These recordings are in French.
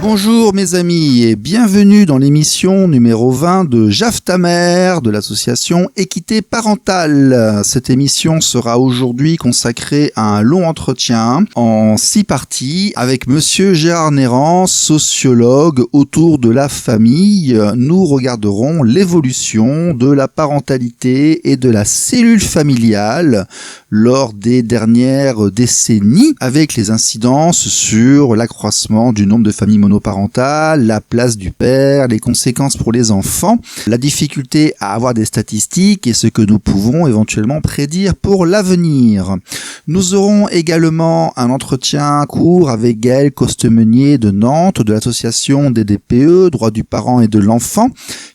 Bonjour mes amis et bienvenue dans l'émission numéro 20 de Jaf ta mère de l'association Équité Parentale. Cette émission sera aujourd'hui consacrée à un long entretien en 6 parties avec monsieur Gérard Néran, sociologue autour de la famille. Nous regarderons l'évolution de la parentalité et de la cellule familiale lors des dernières décennies avec les incidences sur l'accroissement du nombre de familles monoparentales, la place du père, les conséquences pour les enfants, la difficulté à avoir des statistiques et ce que nous pouvons éventuellement prédire pour l'avenir. Nous aurons également un entretien court avec Gaël Costemenier de Nantes de l'association des DPE, droits du parent et de l'enfant,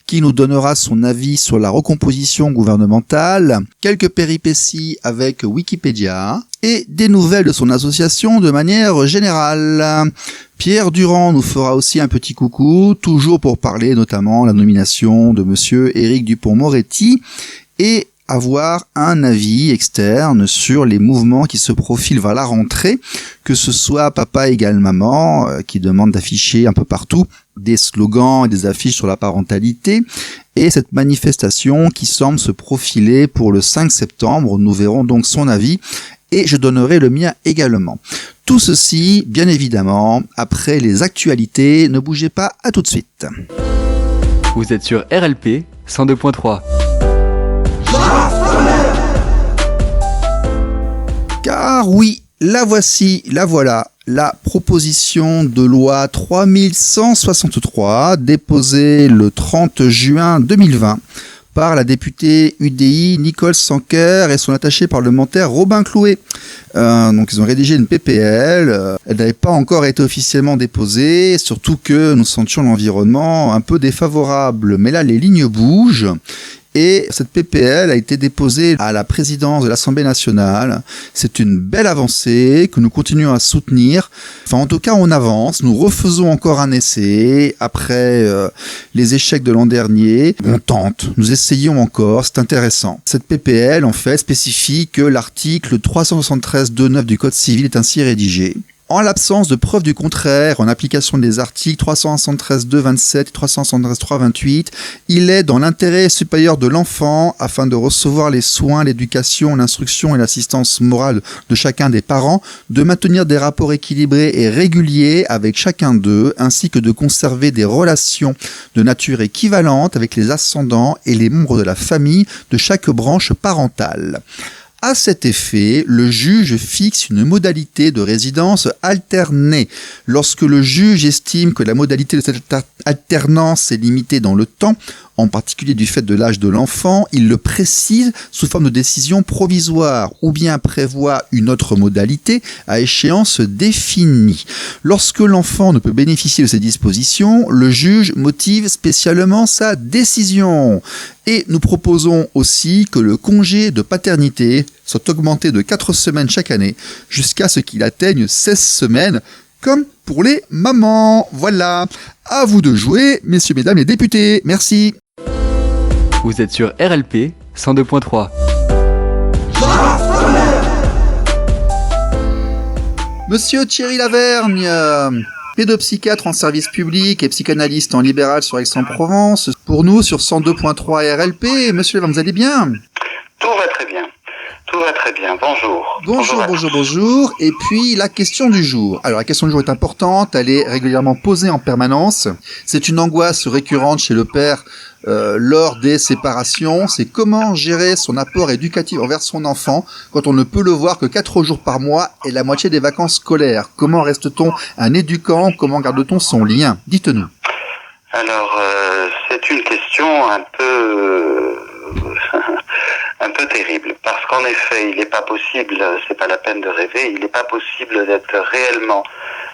qui nous donnera son avis sur la recomposition gouvernementale, quelques péripéties avec Wikipédia et des nouvelles de son association de manière générale. Pierre Durand nous fera aussi un petit coucou, toujours pour parler notamment de la nomination de monsieur Éric Dupond-Moretti et avoir un avis externe sur les mouvements qui se profilent vers la rentrée, que ce soit Papa égale maman, qui demande d'afficher un peu partout des slogans et des affiches sur la parentalité, et cette manifestation qui semble se profiler pour le 5 septembre. Nous verrons donc son avis, et je donnerai le mien également. Tout ceci, bien évidemment, après les actualités. Ne bougez pas, à tout de suite. Vous êtes sur RLP 102.3. Car oui, la voilà, la proposition de loi 3163 déposée le 30 juin 2020 par la députée UDI Nicole Sanquer et son attaché parlementaire Robin Clouet. Donc ils ont rédigé une PPL, elle n'avait pas encore été officiellement déposée, surtout que nous sentions l'environnement un peu défavorable. Mais là, les lignes bougent. Et cette PPL a été déposée à la présidence de l'Assemblée nationale. C'est une belle avancée que nous continuons à soutenir. Enfin, en tout cas, on avance. Nous refaisons encore un essai après les échecs de l'an dernier. On tente, nous essayons encore, c'est intéressant. Cette PPL, en fait, spécifie que l'article 373.2.9 du Code civil est ainsi rédigé. En l'absence de preuve du contraire, en application des articles 373.2.27 et 373.3.28, il est dans l'intérêt supérieur de l'enfant, afin de recevoir les soins, l'éducation, l'instruction et l'assistance morale de chacun des parents, de maintenir des rapports équilibrés et réguliers avec chacun d'eux, ainsi que de conserver des relations de nature équivalente avec les ascendants et les membres de la famille de chaque branche parentale. À cet effet, le juge fixe une modalité de résidence alternée. Lorsque le juge estime que la modalité de cette alternance est limitée dans le temps, en particulier du fait de l'âge de l'enfant, il le précise sous forme de décision provisoire ou bien prévoit une autre modalité à échéance définie. Lorsque l'enfant ne peut bénéficier de ces dispositions, le juge motive spécialement sa décision. Et nous proposons aussi que le congé de paternité soit augmenté de 4 semaines chaque année jusqu'à ce qu'il atteigne 16 semaines, comme pour les mamans. Voilà, à vous de jouer, messieurs, mesdames les députés. Merci. Vous êtes sur RLP 102.3. Monsieur Thierry Lavergne, pédopsychiatre en service public et psychanalyste en libéral sur Aix-en-Provence, pour nous sur 102.3 RLP. Monsieur Lavergne, vous allez bien? Tout va très bien. Tout va très bien. Bonjour. Bonjour. Et puis, la question du jour. Alors, la question du jour est importante. Elle est régulièrement posée en permanence. C'est une angoisse récurrente chez le père lors des séparations. C'est comment gérer son apport éducatif envers son enfant quand on ne peut le voir que 4 jours par mois et la moitié des vacances scolaires. Comment reste-t-on un éducant? Comment garde-t-on son lien? Dites-nous. Alors, c'est une question un peu un peu terrible, parce qu'en effet, il n'est pas possible, c'est pas la peine de rêver, il n'est pas possible d'être réellement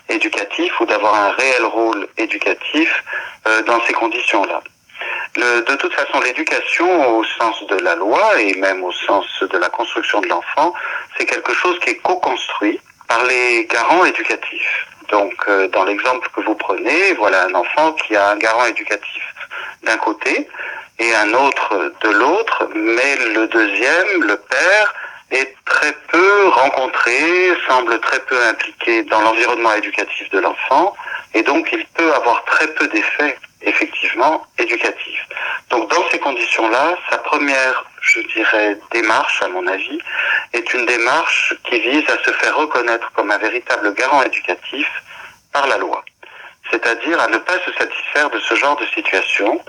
éducatif ou d'avoir un réel rôle éducatif dans ces conditions-là. De toute façon, l'éducation au sens de la loi et même au sens de la construction de l'enfant, c'est quelque chose qui est co-construit par les garants éducatifs. Donc, dans l'exemple que vous prenez, voilà un enfant qui a un garant éducatif d'un côté et un autre de l'autre, mais le deuxième, le père, est très peu rencontré, semble très peu impliqué dans l'environnement éducatif de l'enfant, et donc il peut avoir très peu d'effets, effectivement, éducatifs. Donc dans ces conditions-là, sa première, je dirais, démarche, à mon avis, est une démarche qui vise à se faire reconnaître comme un véritable garant éducatif par la loi. C'est-à-dire à ne pas se satisfaire de ce genre de situation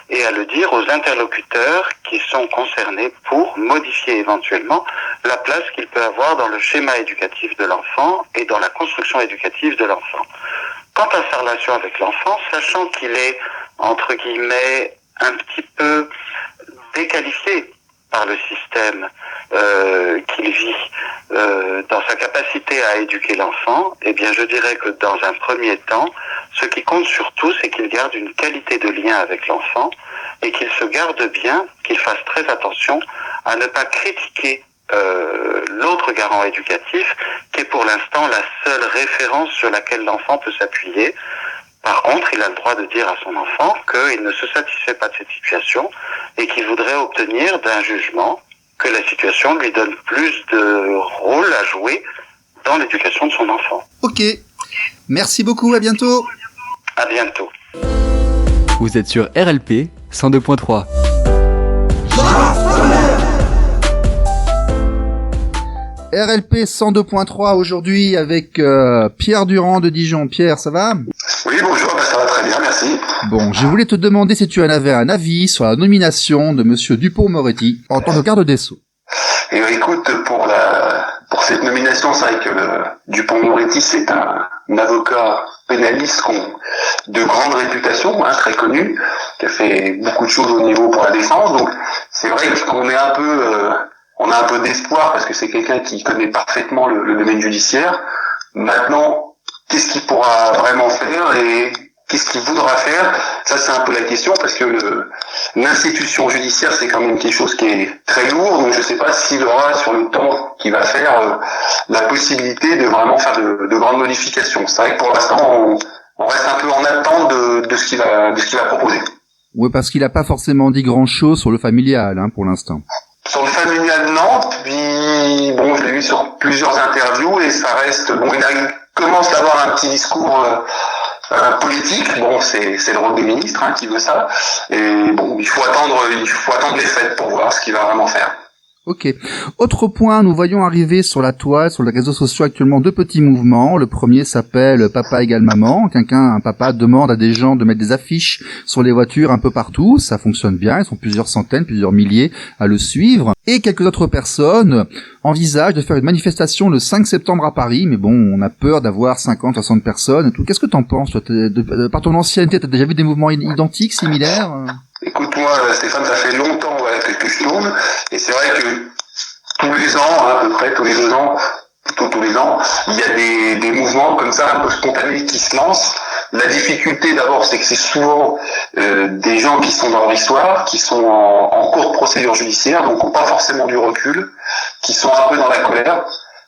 et à le dire aux interlocuteurs qui sont concernés pour modifier éventuellement la place qu'il peut avoir dans le schéma éducatif de l'enfant et dans la construction éducative de l'enfant. Quant à sa relation avec l'enfant, sachant qu'il est, entre guillemets, un petit peu déqualifié par le système qu'il vit dans sa capacité à éduquer l'enfant, eh bien je dirais que dans un premier temps, ce qui compte surtout, c'est qu'il garde une qualité de lien avec l'enfant et qu'il se garde bien, qu'il fasse très attention à ne pas critiquer l'autre garant éducatif, qui est pour l'instant la seule référence sur laquelle l'enfant peut s'appuyer. Par contre, il a le droit de dire à son enfant qu'il ne se satisfait pas de cette situation et qu'il voudrait obtenir d'un jugement que la situation lui donne plus de rôle à jouer dans l'éducation de son enfant. Ok, merci beaucoup, à bientôt. À bientôt. Vous êtes sur RLP 102.3. RLP 102.3 aujourd'hui avec Pierre Durand de Dijon. Pierre, ça va ? Oui, bonjour, ça va très bien, merci. Bon, je voulais te demander si tu en avais un avis sur la nomination de Monsieur Dupond-Moretti en tant que garde des Sceaux. Et écoute, pour cette nomination, c'est vrai que Dupond-Moretti, c'est un avocat pénaliste de grande réputation, très connu, qui a fait beaucoup de choses au niveau pour la défense. Donc, c'est vrai qu'on est on a un peu d'espoir parce que c'est quelqu'un qui connaît parfaitement le domaine judiciaire. Maintenant, qu'est-ce qu'il pourra vraiment faire et qu'est-ce qu'il voudra faire? Ça, c'est un peu la question parce que l'institution judiciaire, c'est quand même quelque chose qui est très lourd. Donc, je ne sais pas s'il aura sur le temps qu'il va faire la possibilité de vraiment faire de grandes modifications. C'est vrai que pour l'instant, on reste un peu en attente de ce qu'il va proposer. Oui, parce qu'il n'a pas forcément dit grand-chose sur le familial, pour l'instant. Sur le familial, non. Puis, bon, je l'ai vu sur plusieurs interviews et ça reste... Bon, il commence à avoir un petit discours politique. Bon, c'est le rôle des ministres qui veut ça. Et bon, il faut attendre les fêtes pour voir ce qu'il va vraiment faire. Ok. Autre point, nous voyons arriver sur la toile, sur les réseaux sociaux actuellement deux petits mouvements. Le premier s'appelle Papa égale maman. Un papa demande à des gens de mettre des affiches sur les voitures un peu partout. Ça fonctionne bien. Ils sont plusieurs centaines, plusieurs milliers à le suivre. Et quelques autres personnes envisagent de faire une manifestation le 5 septembre à Paris. Mais bon, on a peur d'avoir 50, 60 personnes et tout. Qu'est-ce que t'en penses, toi, par ton ancienneté, t'as déjà vu des mouvements identiques, similaires? Écoute, moi, Stéphane, ça fait longtemps que je tourne, et c'est vrai que tous les ans, à peu près tous les 2 ans, plutôt tous les ans, il y a des mouvements comme ça, un peu spontanés, qui se lancent. La difficulté, d'abord, c'est que c'est souvent des gens qui sont dans leur histoire, qui sont en cours de procédure judiciaire, donc qui n'ont pas forcément du recul, qui sont un peu dans la colère.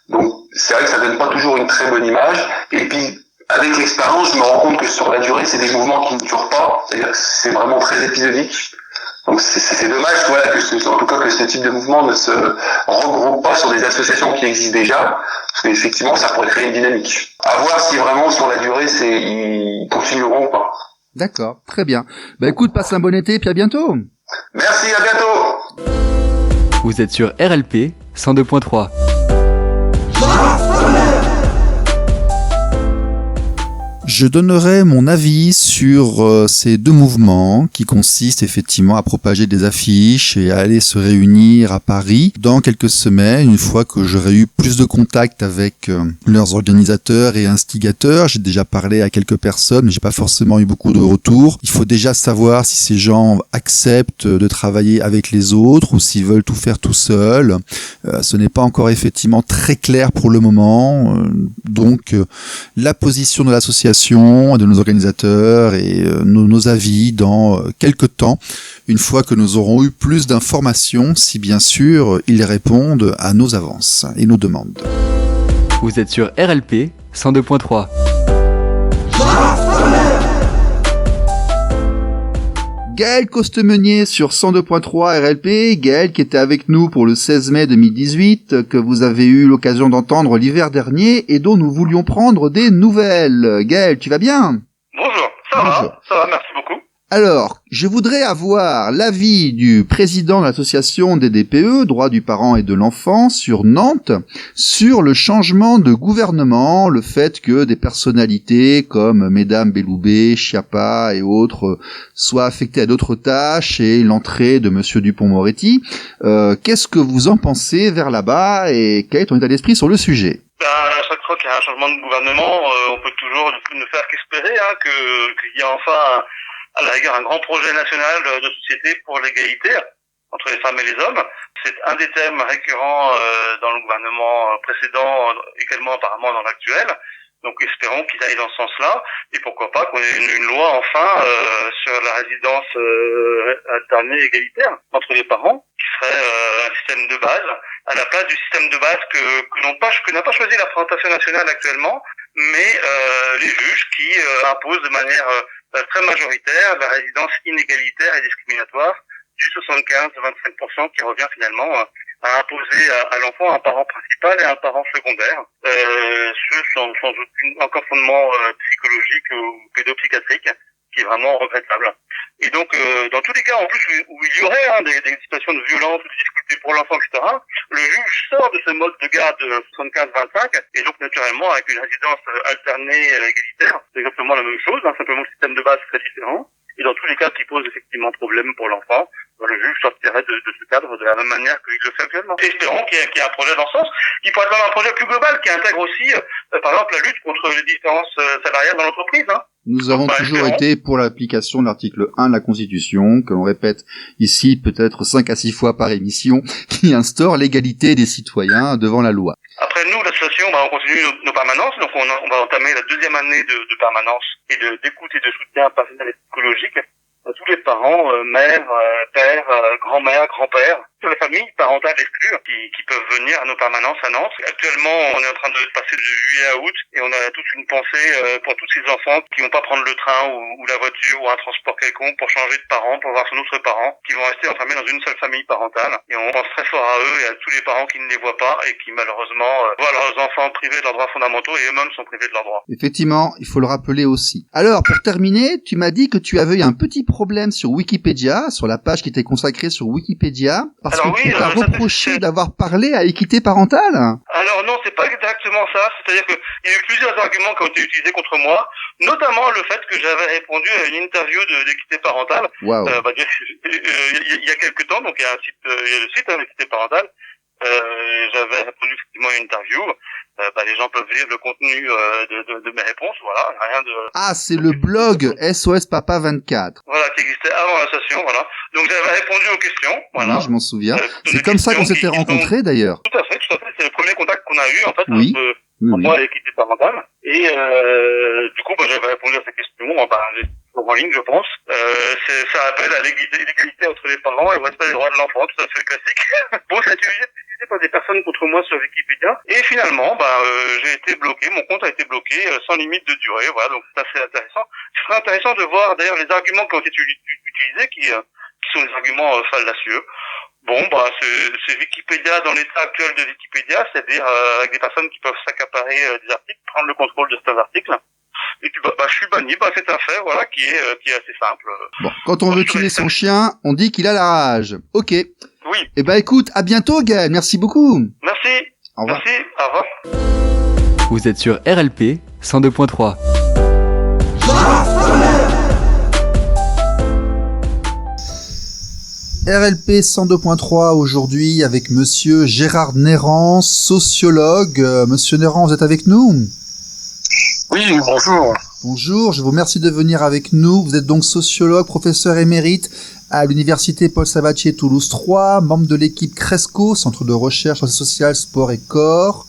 Donc, c'est vrai que ça donne pas toujours une très bonne image. Et puis, avec l'expérience, je me rends compte que sur la durée, c'est des mouvements qui ne durent pas. C'est-à-dire que c'est vraiment très épisodique. Donc c'est dommage, voilà, en tout cas que ce type de mouvement ne se regroupe pas sur des associations qui existent déjà, parce qu'effectivement, ça pourrait créer une dynamique. À voir si vraiment sur la durée, ils continueront ou pas. D'accord, très bien. Écoute, passe un bon été, puis à bientôt. Merci, à bientôt. Vous êtes sur RLP 102.3. Je donnerai mon avis sur ces deux mouvements qui consistent effectivement à propager des affiches et à aller se réunir à Paris dans quelques semaines, une fois que j'aurai eu plus de contact avec leurs organisateurs et instigateurs. J'ai déjà parlé à quelques personnes, mais j'ai pas forcément eu beaucoup de retours. Il faut déjà savoir si ces gens acceptent de travailler avec les autres ou s'ils veulent tout faire tout seuls. Ce n'est pas encore effectivement très clair pour le moment. Donc la position de l'association, de nos organisateurs et nos avis dans quelques temps, une fois que nous aurons eu plus d'informations, si bien sûr ils répondent à nos avances et nos demandes. Vous êtes sur RLP 102.3. Gaël Costemenier sur 102.3 RLP, Gaël qui était avec nous pour le 16 mai 2018, que vous avez eu l'occasion d'entendre l'hiver dernier et dont nous voulions prendre des nouvelles. Gaël, tu vas bien ? Bonjour, ça va, merci beaucoup. Alors, je voudrais avoir l'avis du président de l'association des DPE, droits du parent et de l'enfant, sur Nantes, sur le changement de gouvernement, le fait que des personnalités comme Mesdames Belloubet, Schiappa et autres soient affectées à d'autres tâches et l'entrée de Monsieur Dupond-Moretti. Qu'est-ce que vous en pensez vers là-bas et quel est ton état d'esprit sur le sujet ? À chaque fois qu'il y a un changement de gouvernement, on peut toujours ne faire qu'espérer qu'il y a enfin à la rigueur un grand projet national de société pour l'égalité entre les femmes et les hommes. C'est un des thèmes récurrents dans le gouvernement précédent, également apparemment dans l'actuel. Donc espérons qu'il aille dans ce sens-là, et pourquoi pas qu'on ait une loi enfin sur la résidence alternée égalitaire entre les parents, qui serait un système de base, à la place du système de base que n'a pas choisi la représentation nationale actuellement, mais les juges qui imposent de manière très majoritaire la résidence inégalitaire et discriminatoire du 75-25% qui revient finalement à imposer à l'enfant un parent principal et un parent secondaire, ce sans aucun fondement psychologique ou pédopsychiatrique, qui est vraiment regrettable. Et donc, dans tous les cas, en plus, où il y aurait des situations de violence ou de difficultés pour l'enfant, etc., le juge sort de ce mode de garde 75-25, et donc naturellement, avec une résidence alternée égalitaire, c'est exactement la même chose, simplement le système de base serait différent. Et dans tous les cas qui posent effectivement problème pour l'enfant, le juge sortirait de ce cadre de la même manière qu'il le fait actuellement. Espérons qu'il y ait un projet dans ce sens. Il pourrait être même un projet plus global qui intègre aussi, par exemple, la lutte contre les différences salariales dans l'entreprise. Nous avons toujours été pour l'application de l'article 1 de la Constitution, que l'on répète ici peut-être 5 à 6 fois par émission, qui instaure l'égalité des citoyens devant la loi. Après nous, l'association, on continue nos permanences, donc on va entamer la 2e année de permanence et d'écoute et de soutien personnel et psychologique à tous les parents, mères, pères, grand-mères, grands-pères, sur les familles parentales exclues qui peuvent venir à nos permanences à Nantes. Actuellement, on est en train de passer de juillet à août et on a toute une pensée pour tous ces enfants qui vont pas prendre le train ou la voiture ou un transport quelconque pour changer de parents, pour voir son autre parent, qui vont rester enfermés dans une seule famille parentale. Et on pense très fort à eux et à tous les parents qui ne les voient pas et qui malheureusement voient leurs enfants privés de leurs droits fondamentaux et eux-mêmes sont privés de leurs droits. Effectivement, il faut le rappeler aussi. Alors, pour terminer, tu m'as dit que tu avais eu un petit problème sur Wikipédia, sur la page qui était consacrée sur Wikipédia, parce que tu t'as reproché d'avoir parlé à équité parentale. Alors non, c'est pas exactement ça. C'est-à-dire que il y a eu plusieurs arguments qui ont été utilisés contre moi, notamment le fait que j'avais répondu à une interview d'équité parentale. Wow. Il y a quelques temps, donc il y a le site d'équité parentale. J'avais répondu effectivement à une interview. Les gens peuvent lire le contenu de mes réponses, voilà, rien de... Ah, c'est le blog SOS Papa 24. Voilà, qui existait avant l'association, voilà. Donc j'avais répondu aux questions, voilà. Oui, je m'en souviens. C'est comme ça qu'on s'était rencontrés, d'ailleurs. Tout à fait. C'est le premier contact qu'on a eu, en fait, oui. Pour moi, l'équité parentale. Et du coup, j'avais répondu à ces questions, en ligne, je pense. Ça appelle à l'égalité entre les parents et au respect des droits de l'enfant, tout à fait classique. Bon, c'est utilisé par des personnes contre moi sur Wikipédia. Et finalement, j'ai été bloqué, mon compte a été bloqué sans limite de durée. Voilà, donc c'est assez intéressant. Ce serait intéressant de voir d'ailleurs les arguments qui ont été utilisés, qui sont des arguments fallacieux. Bon, c'est Wikipédia dans l'état actuel de Wikipédia, c'est-à-dire avec des personnes qui peuvent s'accaparer des articles, prendre le contrôle de certains articles. Et puis je suis banni, c'est un fait, voilà, qui est assez simple. Bon, quand on veut tuer son chien, on dit qu'il a la rage. Ok. Oui. Eh écoute, à bientôt Gaël, merci beaucoup. Merci. Au revoir. Merci, au revoir. Vous êtes sur RLP 102.3. RLP 102.3 aujourd'hui avec monsieur Gérard Nérand, sociologue. Monsieur Nérand, vous êtes avec nous ? Oui, bonjour. Bonjour, je vous remercie de venir avec nous. Vous êtes donc sociologue, professeur émérite à l'université Paul Sabatier Toulouse 3, membre de l'équipe CRESCO, Centre de recherche social, sport et corps,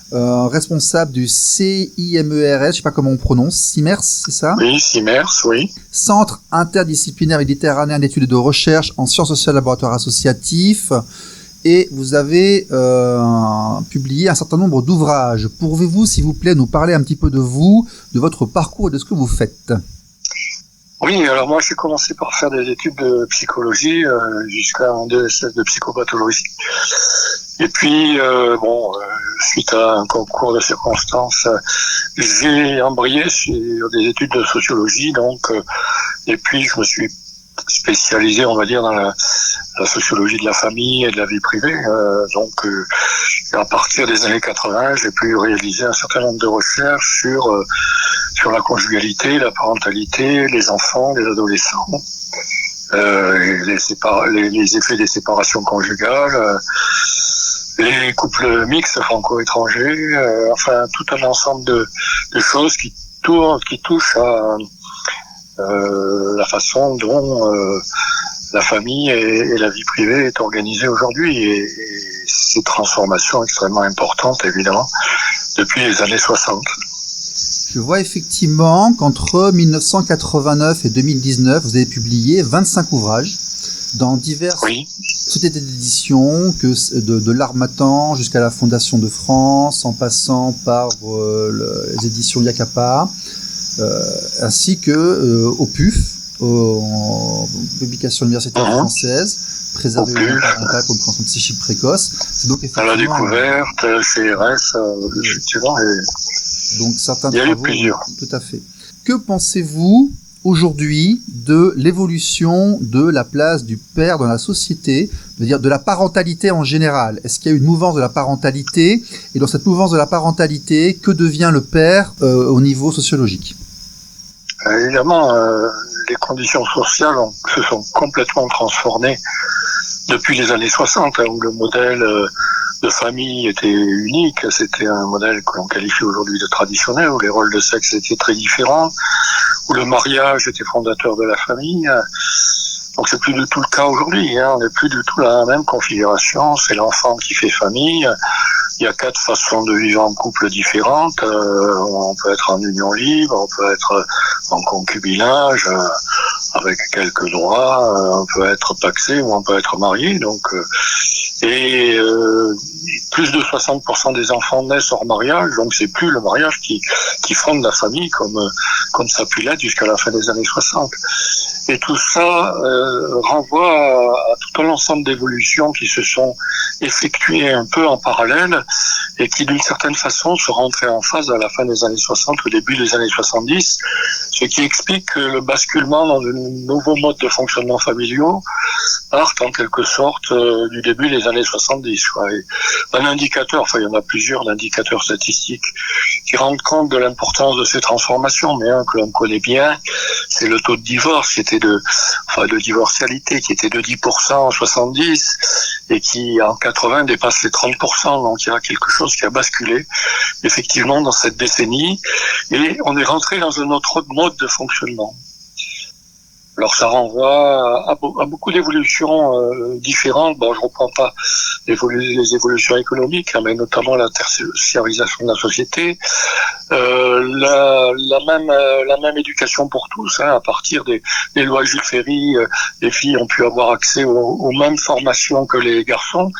responsable du CIMERS, je ne sais pas comment on prononce, CIMERS, c'est ça ? Oui, CIMERS, oui. Centre interdisciplinaire méditerranéen d'études et de recherche en sciences sociales, laboratoire associatif. Et vous avez publié un certain nombre d'ouvrages. Pouvez-vous, s'il vous plaît, nous parler un petit peu de vous, de votre parcours et de ce que vous faites ? Oui, alors moi j'ai commencé par faire des études de psychologie jusqu'à un DSS de psychopathologie. Et puis, suite à un concours de circonstances, j'ai embrayé sur des études de sociologie. Et puis je me suis spécialisé, on va dire, dans la sociologie de la famille et de la vie privée. À partir des années 80, j'ai pu réaliser un certain nombre de recherches sur la conjugalité, la parentalité, les enfants, les adolescents, les effets des séparations conjugales, les couples mixtes franco-étrangers, tout un ensemble de choses qui touchent à la façon dont la famille et la vie privée est organisée aujourd'hui, et ces transformations extrêmement importantes, évidemment, depuis les années 60. Je vois effectivement qu'entre 1989 et 2019, vous avez publié 25 ouvrages dans diverses sociétés d'édition, de l'Harmattan jusqu'à la Fondation de France, en passant par les éditions Yakapa, ainsi que au PUF, en publication universitaire française, préserver le parental pour une prévention psychique précoce. C'est donc à la découverte, CRS, effectivement. Donc certains il y a travaux, eu plusieurs. Tout à fait. Que pensez-vous aujourd'hui de l'évolution de la place du père dans la société, c'est-à-dire de la parentalité en général ? Est-ce qu'il y a une mouvance de la parentalité ? Et dans cette mouvance de la parentalité, que devient le père au niveau sociologique ? Évidemment, les conditions sociales se sont complètement transformées depuis les années 60, où le modèle de famille était unique. C'était un modèle que l'on qualifie aujourd'hui de traditionnel, où les rôles de sexe étaient très différents, où le mariage était fondateur de la famille. Donc c'est plus du tout le cas aujourd'hui, on n'est plus du tout dans la même configuration, c'est l'enfant qui fait famille. Il y a 4 façons de vivre en couple différentes. On peut être en union libre, on peut être en concubinage, avec quelques droits, on peut être pacsé ou on peut être marié. Plus de 60% des enfants naissent hors mariage, donc c'est plus le mariage qui fonde la famille comme ça a pu l'être jusqu'à la fin des années 60. Et tout ça renvoie à tout un ensemble d'évolutions qui se sont effectuées un peu en parallèle et qui d'une certaine façon sont rentrées en phase à la fin des années 60, au début des années 70, ce qui explique que le basculement dans de nouveaux modes de fonctionnement familiaux part en quelque sorte du début des années 70. Et un indicateur, il y en a plusieurs indicateurs statistiques qui rendent compte de l'importance de ces transformations, mais un que l'on connaît bien, c'est le taux de divorce de divorcialité qui était de 10% en 70 et qui en 80 dépasse les 30%. Donc il y a quelque chose qui a basculé effectivement dans cette décennie et on est rentré dans un autre mode de fonctionnement. Alors ça renvoie à beaucoup d'évolutions différentes. Bon, je reprends pas les évolutions économiques, mais notamment la tertiarisation de la société, la même éducation pour tous. À partir des lois Jules Ferry, les filles ont pu avoir accès aux mêmes formations que les garçons.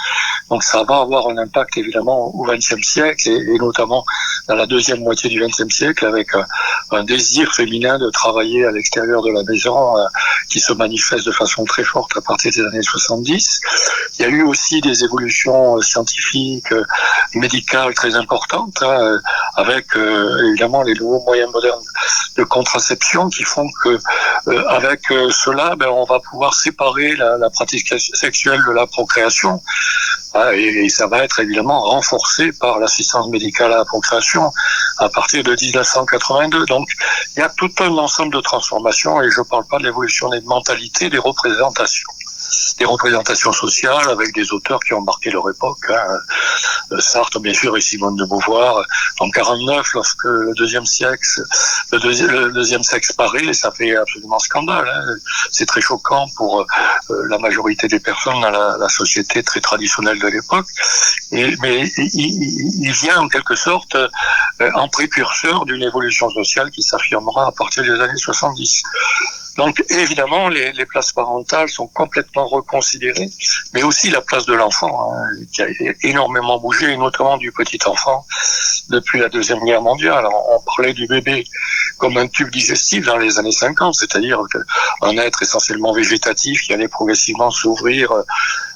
Donc ça va avoir un impact évidemment au XXe siècle et notamment dans la deuxième moitié du XXe siècle avec un désir féminin de travailler à l'extérieur de la maison qui se manifeste de façon très forte à partir des années 70. Il y a eu aussi des évolutions scientifiques, médicales très importantes, avec évidemment les nouveaux moyens modernes de contraception qui font que avec cela, on va pouvoir séparer la pratique sexuelle de la procréation. Et ça va être évidemment renforcé par l'assistance médicale à la procréation à partir de 1982. Donc il y a tout un ensemble de transformations et je ne parle pas de l'évolution des mentalités, des représentations. des représentations sociales avec des auteurs qui ont marqué leur époque. Sartre, bien sûr, et Simone de Beauvoir. En 49, lorsque le deuxième sexe paraît, ça fait absolument scandale. C'est très choquant pour la majorité des personnes dans la société très traditionnelle de l'époque. Mais il vient en quelque sorte en précurseur d'une évolution sociale qui s'affirmera à partir des années 70. Donc évidemment, les places parentales sont complètement reconsidérées, mais aussi la place de l'enfant, qui a énormément bougé, et notamment du petit enfant, depuis la Deuxième Guerre mondiale. On parlait du bébé comme un tube digestif dans les années 50, c'est-à-dire un être essentiellement végétatif qui allait progressivement s'ouvrir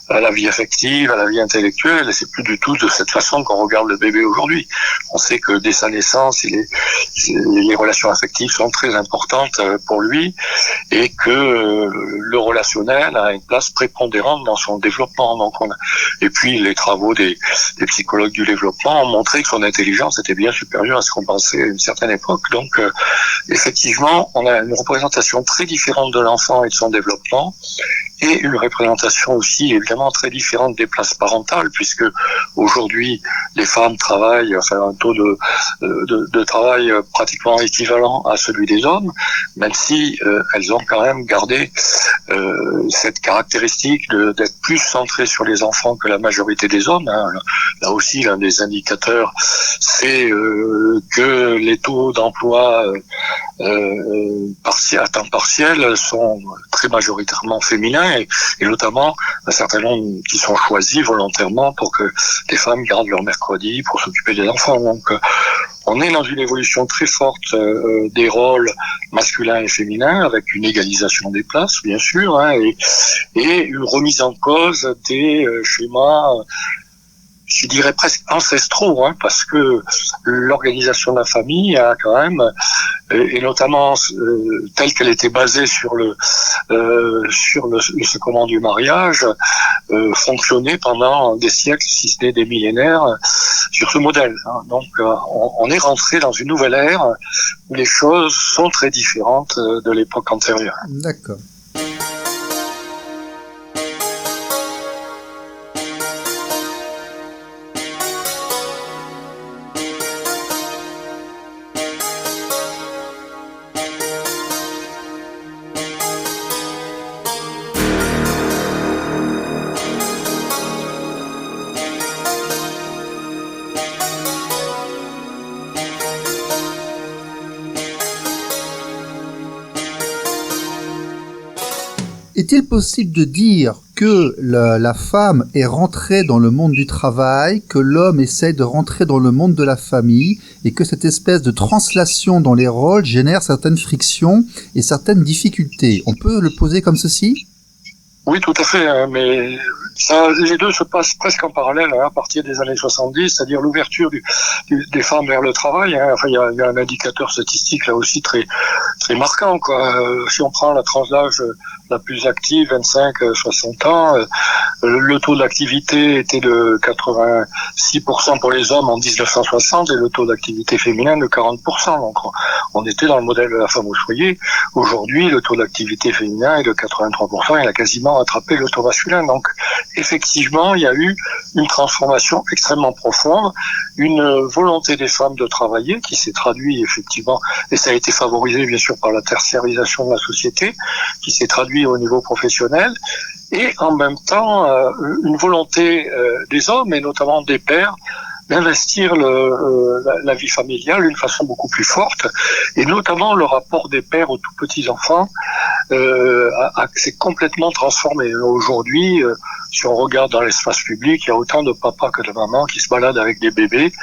à la vie affective, à la vie intellectuelle, et c'est plus du tout de cette façon qu'on regarde le bébé aujourd'hui. On sait que dès sa naissance, les relations affectives sont très importantes pour lui, et que le relationnel a une place prépondérante dans son développement. Donc et puis les travaux des psychologues du développement ont montré que son intelligence était bien supérieure à ce qu'on pensait à une certaine époque. Donc effectivement, on a une représentation très différente de l'enfant et de son développement, et une représentation aussi évidemment très différente des places parentales, puisque aujourd'hui les femmes travaillent, enfin un taux de travail pratiquement équivalent à celui des hommes, même si elles ont quand même gardé cette caractéristique d'être plus centrées sur les enfants que la majorité des hommes. Là aussi, l'un des indicateurs, c'est que les taux d'emploi à temps partiel sont très majoritairement féminins, et notamment un certain nombre qui sont choisis volontairement pour que les femmes gardent leur mercredi pour s'occuper des enfants. Donc on est dans une évolution très forte des rôles masculins et féminins, avec une égalisation des places, bien sûr, et une remise en cause des schémas, je dirais presque ancestraux, parce que l'organisation de la famille a quand même, et notamment telle qu'elle était basée sur le secondement du mariage, fonctionné pendant des siècles, si ce n'est des millénaires, sur ce modèle. Donc on est rentré dans une nouvelle ère où les choses sont très différentes de l'époque antérieure. D'accord. Est-il possible de dire que la femme est rentrée dans le monde du travail, que l'homme essaie de rentrer dans le monde de la famille, et que cette espèce de translation dans les rôles génère certaines frictions et certaines difficultés? On peut le poser comme ceci? Oui, tout à fait, mais les deux se passent presque en parallèle à partir des années 70, c'est-à-dire l'ouverture des femmes vers le travail. Enfin, il y a un indicateur statistique là aussi très très marquant, quoi. Si on prend la tranche d'âge la plus active, 25-60 ans, le taux d'activité était de 86% pour les hommes en 1960 et le taux d'activité féminin de 40%. Donc on était dans le modèle de la femme au foyer. Aujourd'hui, le taux d'activité féminin est de 83%, il a quasiment rattrapé le taux masculin. Donc effectivement, il y a eu une transformation extrêmement profonde, une volonté des femmes de travailler qui s'est traduite effectivement, et ça a été favorisé bien sûr par la tertiarisation de la société, qui s'est traduit au niveau professionnel, et en même temps une volonté des hommes et notamment des pères d'investir la vie familiale d'une façon beaucoup plus forte, et notamment le rapport des pères aux tout petits enfants s'est complètement transformé. Aujourd'hui, si on regarde dans l'espace public, il y a autant de papas que de mamans qui se baladent avec des bébés,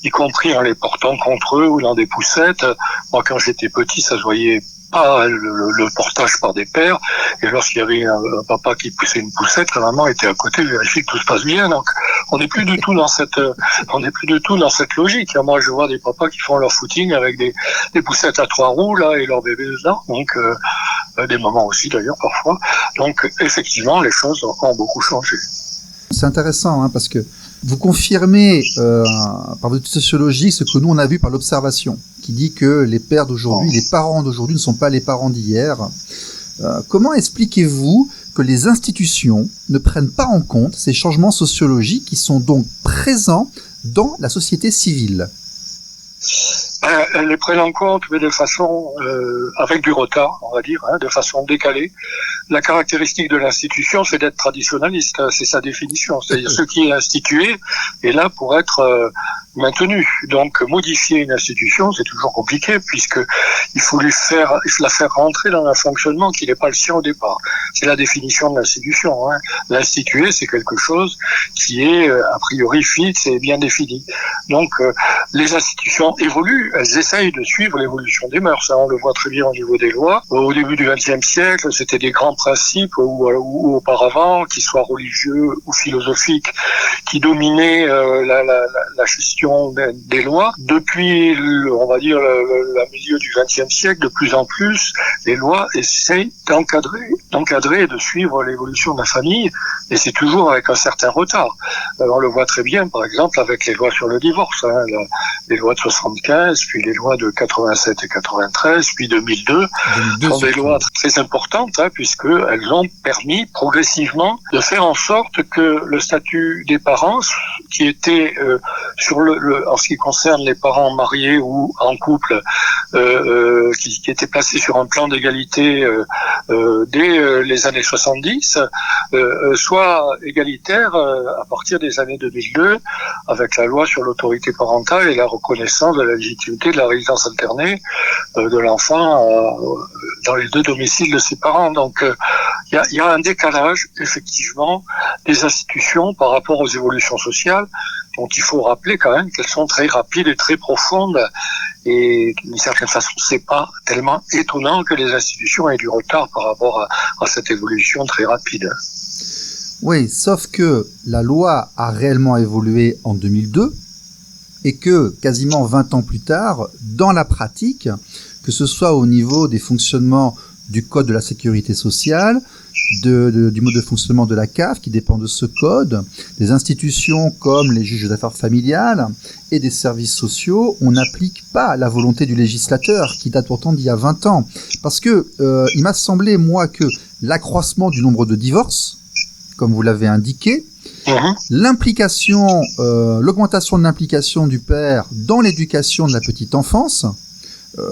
y compris en les portant contre eux ou dans des poussettes. Moi, quand j'étais petit, ça se voyait pas le portage par des pères, et lorsqu'il y avait un papa qui poussait une poussette, la maman était à côté, vérifier que tout se passe bien. Donc on n'est plus du tout dans cette logique. Moi je vois des papas qui font leur footing avec des poussettes à 3 roues là et leur bébé dedans, donc des mamans aussi d'ailleurs parfois. Donc effectivement les choses ont beaucoup changé. C'est intéressant parce que vous confirmez par votre sociologie ce que nous on a vu par l'observation, qui dit que les pères d'aujourd'hui, les parents d'aujourd'hui ne sont pas les parents d'hier. Comment expliquez-vous que les institutions ne prennent pas en compte ces changements sociologiques qui sont donc présents dans la société civile ? Elles les prennent en compte, mais de façon, avec du retard, on va dire, de façon décalée. La caractéristique de l'institution, c'est d'être traditionnaliste, c'est sa définition. C'est-à-dire ce qui est institué est là pour être maintenu. Donc, modifier une institution, c'est toujours compliqué, puisque il faut la faire rentrer dans un fonctionnement qui n'est pas le sien au départ. C'est la définition de l'institution. L'instituer, c'est quelque chose qui est, a priori, fixe et bien défini. Donc, les institutions évoluent, elles essayent de suivre l'évolution des mœurs. On le voit très bien au niveau des lois. Au début du XXe siècle, c'était des grands principes, ou auparavant, qu'ils soient religieux ou philosophiques, qui dominaient la gestion des lois. Depuis, on va dire, le milieu du XXe siècle, de plus en plus, les lois essayent d'encadrer et de suivre l'évolution de la famille, et c'est toujours avec un certain retard. On le voit très bien, par exemple, avec les lois sur le divorce, les lois de 75, puis les lois de 87 et 93, puis 2002 sont des lois très importantes, puisqu'elles ont permis progressivement de faire en sorte que le statut des parents, qui était en ce qui concerne les parents mariés ou en couple, qui était placé sur un plan d'égalité dès les années 70, soit égalitaire à partir des années 2002, avec la loi sur l'autorité parentale et la reconnaissance de la légitimité de la résidence alternée de l'enfant dans les deux domiciles de ses parents. Donc, il y a un décalage, effectivement, des institutions par rapport aux évolutions sociales. Donc, il faut rappeler quand même qu'elles sont très rapides et très profondes. Et d'une certaine façon, c'est pas tellement étonnant que les institutions aient du retard par rapport à cette évolution très rapide. Oui, sauf que la loi a réellement évolué en 2002 et que quasiment 20 ans plus tard, dans la pratique, que ce soit au niveau des fonctionnements du Code de la sécurité sociale, du mode de fonctionnement de la CAF qui dépend de ce code, des institutions comme les juges d'affaires familiales et des services sociaux, on n'applique pas la volonté du législateur qui date pourtant d'il y a 20 ans. Parce que il m'a semblé, moi, que l'accroissement du nombre de divorces, comme vous l'avez indiqué, l'augmentation de l'implication du père dans l'éducation de la petite enfance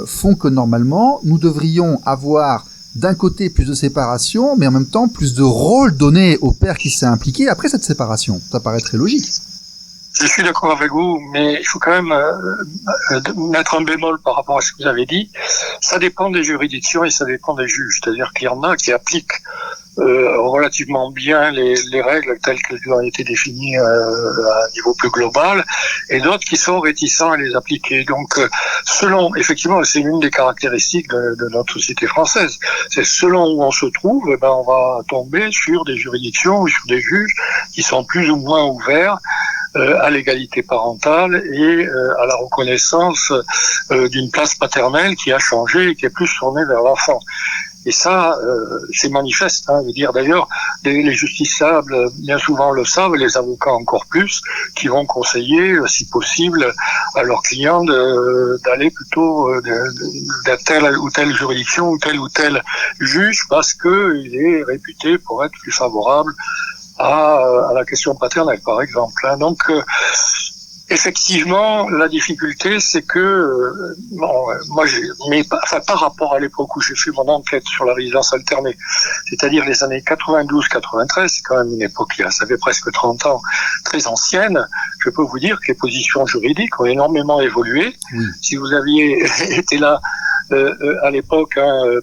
font que normalement nous devrions avoir d'un côté plus de séparation, mais en même temps plus de rôle donné au père qui s'est impliqué après cette séparation. Ça paraît très logique. Je suis d'accord avec vous, mais il faut quand même mettre un bémol par rapport à ce que vous avez dit. Ça dépend des juridictions et ça dépend des juges. C'est-à-dire qu'il y en a qui appliquent relativement bien les règles telles qu'elles ont été définies à un niveau plus global, et d'autres qui sont réticents à les appliquer. Donc, effectivement, c'est une des caractéristiques de notre société française. C'est selon où on se trouve, on va tomber sur des juridictions ou sur des juges qui sont plus ou moins ouverts à l'égalité parentale et à la reconnaissance d'une place paternelle qui a changé et qui est plus tournée vers l'enfant. Et ça, c'est manifeste. Je veux dire, d'ailleurs, les justiciables, bien souvent, le savent, et les avocats encore plus, qui vont conseiller, si possible, à leurs clients d'aller plutôt de telle ou telle juridiction ou tel juge, parce qu'il est réputé pour être plus favorable à la question paternelle, par exemple. Donc, effectivement, la difficulté, c'est que, par rapport à l'époque où j'ai fait mon enquête sur la résidence alternée, c'est-à-dire les années 92-93, c'est quand même une époque ça fait presque 30 ans, très ancienne, je peux vous dire que les positions juridiques ont énormément évolué. Oui. Si vous aviez été là à l'époque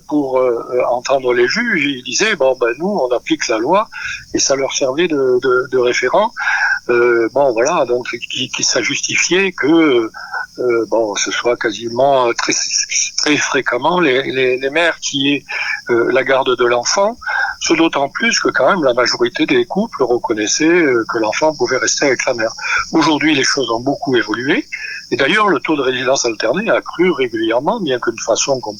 pour entendre les juges, ils disaient nous on applique la loi, et ça leur servait de référent. Donc qui ça justifiait que ce soit quasiment très très fréquemment les mères qui aient la garde de l'enfant, ce d'autant plus que quand même la majorité des couples reconnaissaient que l'enfant pouvait rester avec la mère. Aujourd'hui, les choses ont beaucoup évolué, et d'ailleurs le taux de résidence alternée a cru régulièrement, bien que de façon qu'on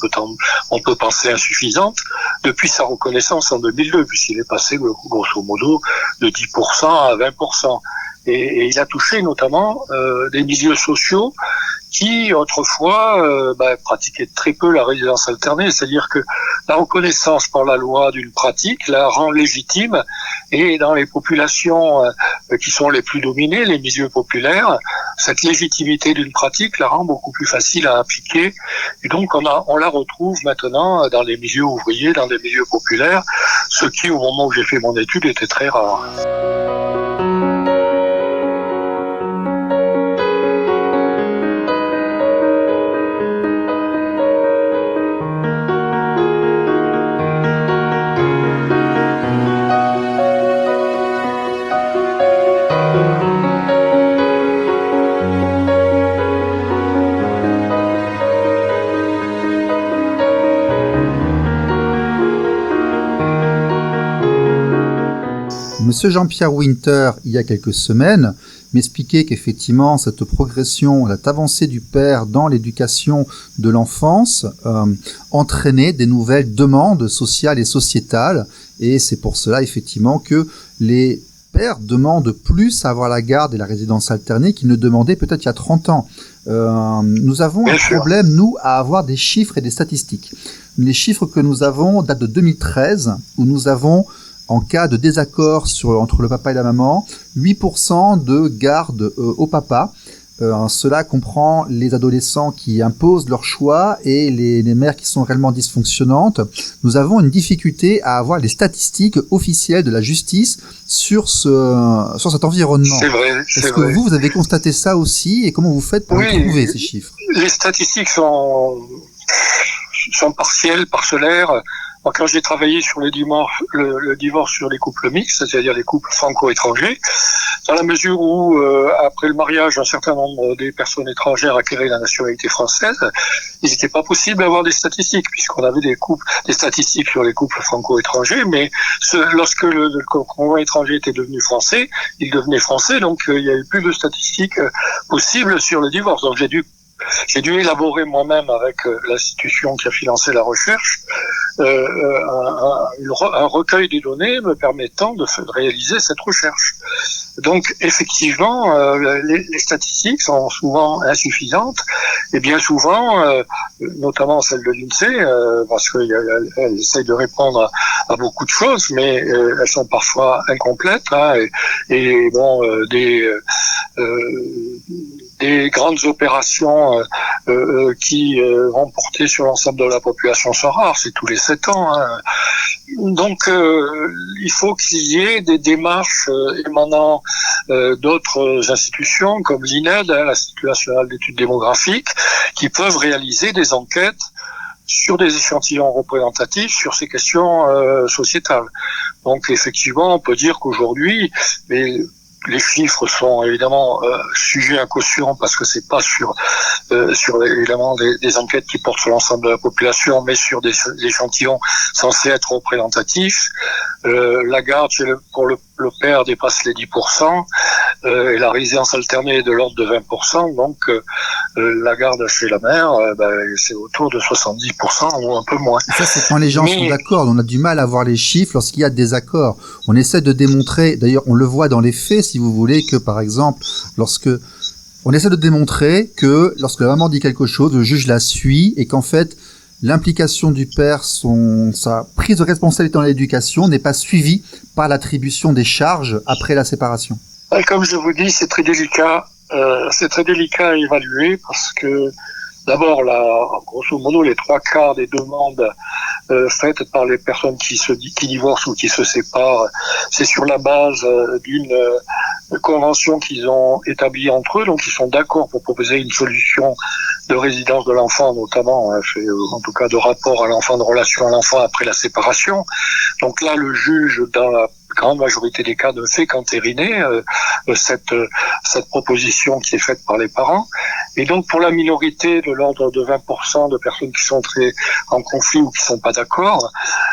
peut penser insuffisante, depuis sa reconnaissance en 2002, puisqu'il est passé grosso modo de 10% à 20%. Et il a touché notamment des milieux sociaux qui autrefois pratiquaient très peu la résidence alternée, c'est-à-dire que la reconnaissance par la loi d'une pratique la rend légitime, et dans les populations qui sont les plus dominées, les milieux populaires, cette légitimité d'une pratique la rend beaucoup plus facile à appliquer, et donc on la retrouve maintenant dans les milieux ouvriers, dans les milieux populaires, ce qui au moment où j'ai fait mon étude était très rare. Monsieur Jean-Pierre Winter, il y a quelques semaines, m'expliquait qu'effectivement, cette progression, cette avancée du père dans l'éducation de l'enfance entraînait des nouvelles demandes sociales et sociétales. Et c'est pour cela, effectivement, que les pères demandent plus à avoir la garde et la résidence alternée qu'ils ne demandaient peut-être il y a 30 ans. Nous avons un problème, nous, à avoir des chiffres et des statistiques. Les chiffres que nous avons datent de 2013, où nous avons, en cas de désaccord entre le papa et la maman, 8% de garde au papa. Cela comprend les adolescents qui imposent leur choix et les mères qui sont réellement dysfonctionnantes. Nous avons une difficulté à avoir les statistiques officielles de la justice sur cet environnement. C'est vrai. Est-ce que vous avez constaté ça aussi, et comment vous faites pour trouver ces chiffres? Les statistiques sont partielles, parcellaires. Moi, quand j'ai travaillé sur le divorce sur les couples mixtes, c'est-à-dire les couples franco-étrangers, dans la mesure où, après le mariage, un certain nombre des personnes étrangères acquéraient la nationalité française, il n'était pas possible d'avoir des statistiques, puisqu'on avait des statistiques sur les couples franco-étrangers, mais lorsque le conjoint étranger était devenu français, il devenait français, donc il n'y avait plus de statistiques possibles sur le divorce. Donc j'ai dû élaborer moi-même avec l'institution qui a financé la recherche un recueil des données me permettant de réaliser cette recherche. Donc effectivement, les statistiques sont souvent insuffisantes, et bien souvent, notamment celle de l'INSEE, parce qu'elle essaye de répondre à beaucoup de choses, mais elles sont parfois incomplètes, hein, et bon, des grandes opérations qui vont porter sur l'ensemble de la population sont rares, c'est tous les 7 ans. Hein. Donc il faut qu'il y ait des démarches émanant d'autres institutions comme l'INED, l'Institut national d'études démographiques, qui peuvent réaliser des enquêtes sur des échantillons représentatifs sur ces questions sociétales. Donc effectivement, on peut dire qu'aujourd'hui, les chiffres sont évidemment sujets à caution parce que c'est pas sur évidemment des enquêtes qui portent sur l'ensemble de la population, mais sur des échantillons censés être représentatifs. La garde pour le père dépasse les 10%, et la résidence alternée est de l'ordre de 20%, donc la garde chez la mère, c'est autour de 70% ou un peu moins. Ça, c'est quand les gens sont d'accord. On a du mal à voir les chiffres lorsqu'il y a des accords. On essaie de démontrer, d'ailleurs on le voit dans les faits, si vous voulez, que par exemple, on essaie de démontrer que lorsque la maman dit quelque chose, le juge la suit, et qu'en fait, l'implication du père, sa prise de responsabilité dans l'éducation n'est pas suivie par l'attribution des charges après la séparation. Comme je vous dis, c'est très délicat. C'est très délicat à évaluer parce que d'abord, grosso modo, les 3/4 des demandes faites par les personnes qui divorcent ou qui se séparent, c'est sur la base d'une convention qu'ils ont établie entre eux, donc ils sont d'accord pour proposer une solution de résidence de l'enfant, notamment, en tout cas de rapport à l'enfant, de relation à l'enfant après la séparation. Donc là, le juge, dans la grande majorité des cas, ne fait qu'entériner cette proposition qui est faite par les parents. Et donc pour la minorité de l'ordre de 20% de personnes qui sont très en conflit ou qui sont pas d'accord,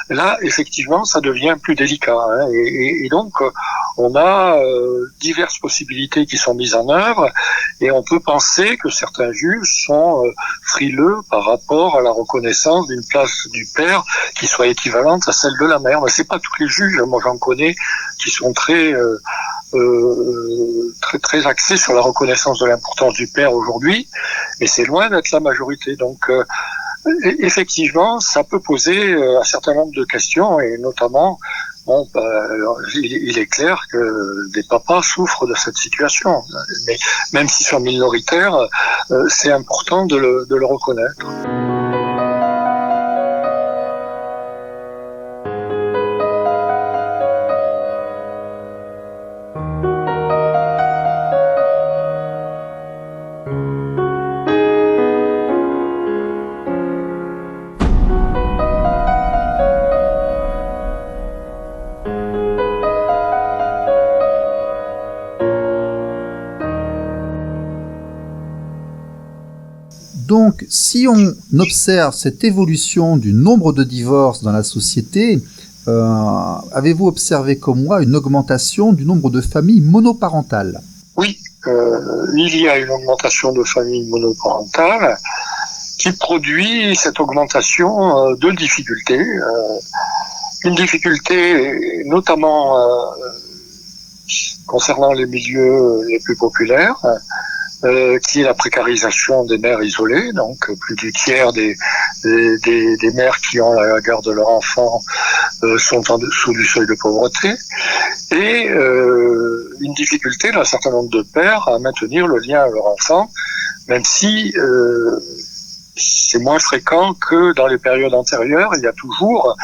là effectivement ça devient plus délicat. Hein, et donc on a diverses possibilités qui sont mises en œuvre, et on peut penser que certains juges sont frileux par rapport à la reconnaissance d'une place du père qui soit équivalente à celle de la mère. Mais c'est pas tous les juges, moi j'en connais qui sont très axés sur la reconnaissance de l'importance du père aujourd'hui, mais c'est loin d'être la majorité. Donc, effectivement, ça peut poser un certain nombre de questions, et notamment, il est clair que des papas souffrent de cette situation. Mais même s'ils sont minoritaires, c'est important de le reconnaître. Donc, si on observe cette évolution du nombre de divorces dans la société, avez-vous observé comme moi une augmentation du nombre de familles monoparentales? Oui, il y a une augmentation de familles monoparentales qui produit cette augmentation de difficultés. Une difficulté notamment concernant les milieux les plus populaires, qui est la précarisation des mères isolées. Donc plus du tiers des mères qui ont la garde de leurs enfants sont en dessous du seuil de pauvreté, et une difficulté d'un certain nombre de pères à maintenir le lien à leur enfant, même si c'est moins fréquent que dans les périodes antérieures. Il y a toujours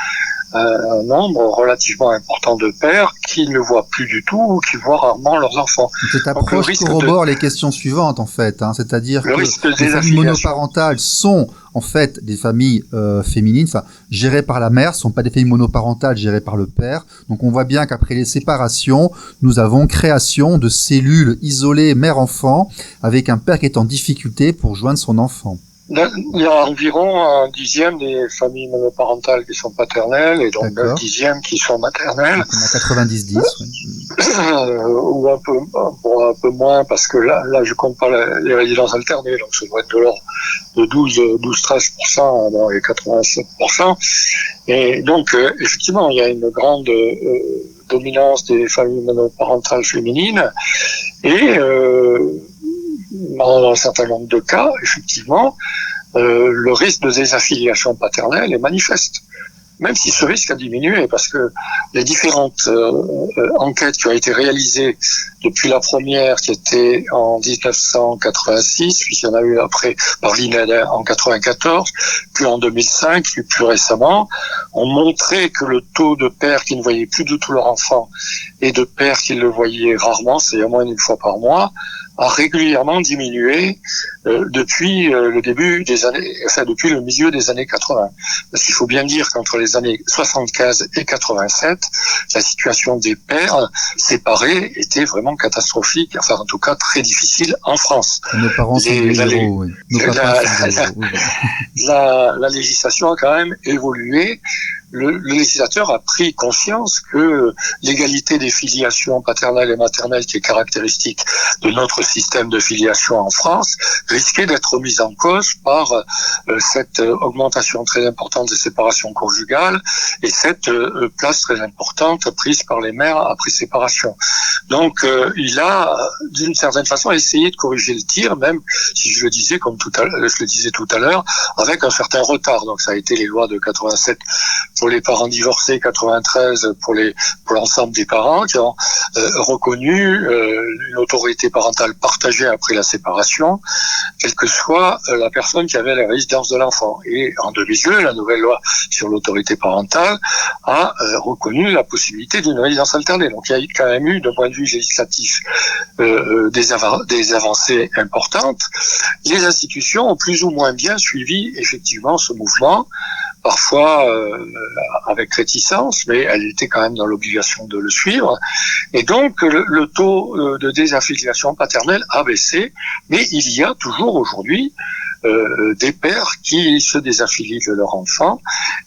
un nombre relativement important de pères qui ne voient plus du tout ou qui voient rarement leurs enfants. Cette approche corrobore les questions suivantes, en fait, c'est-à-dire que les familles monoparentales sont en fait des familles féminines, gérées par la mère, ce ne sont pas des familles monoparentales gérées par le père. Donc on voit bien qu'après les séparations, nous avons création de cellules isolées mère-enfant, avec un père qui est en difficulté pour joindre son enfant. Il y a environ 1/10 des familles monoparentales qui sont paternelles, et donc 9/10 qui sont maternelles. Donc on a 90-10, oui. Ou un peu moins, parce que là je compte pas les résidences alternées, donc ça doit être de l'ordre de 12-13% dans les 87%. Et donc, effectivement, il y a une grande dominance des familles monoparentales féminines, et dans un certain nombre de cas, effectivement, le risque de désaffiliation paternelle est manifeste. Même si ce risque a diminué, parce que les différentes enquêtes qui ont été réalisées depuis la première, qui était en 1986, puis il y en a eu après par l'INED en 94, puis en 2005, puis plus récemment, ont montré que le taux de pères qui ne voyaient plus du tout leur enfant et de pères qui le voyaient rarement, c'est-à-dire moins d'une fois par mois, a régulièrement diminué depuis le début des années, depuis le milieu des années 80. Parce qu'il faut bien dire qu'entre les années 75 et 87, la situation des pères séparés était vraiment catastrophique, enfin en tout cas très difficile en France. Nos parents sont des héros, oui. Nos papas sont des héros, oui. La législation a quand même évolué. Le législateur a pris conscience que l'égalité des filiations paternelles et maternelles, qui est caractéristique de notre système de filiation en France, risquait d'être remise en cause par cette augmentation très importante des séparations conjugales et cette place très importante prise par les mères après séparation. Donc, il a, d'une certaine façon, essayé de corriger le tir, même si je le disais tout à l'heure, avec un certain retard. Donc, ça a été les lois de 87 pour les parents divorcés, 93 pour l'ensemble des parents, qui ont reconnu une autorité parentale partagée après la séparation, quelle que soit la personne qui avait la résidence de l'enfant. Et en 2002, la nouvelle loi sur l'autorité parentale a reconnu la possibilité d'une résidence alternée. Donc il y a quand même eu, d'un point de vue législatif, des avancées importantes. Les institutions ont plus ou moins bien suivi effectivement ce mouvement, parfois avec réticence, mais elle était quand même dans l'obligation de le suivre. Et donc, le taux de désaffiliation paternelle a baissé, mais il y a toujours aujourd'hui des pères qui se désaffilient de leur enfant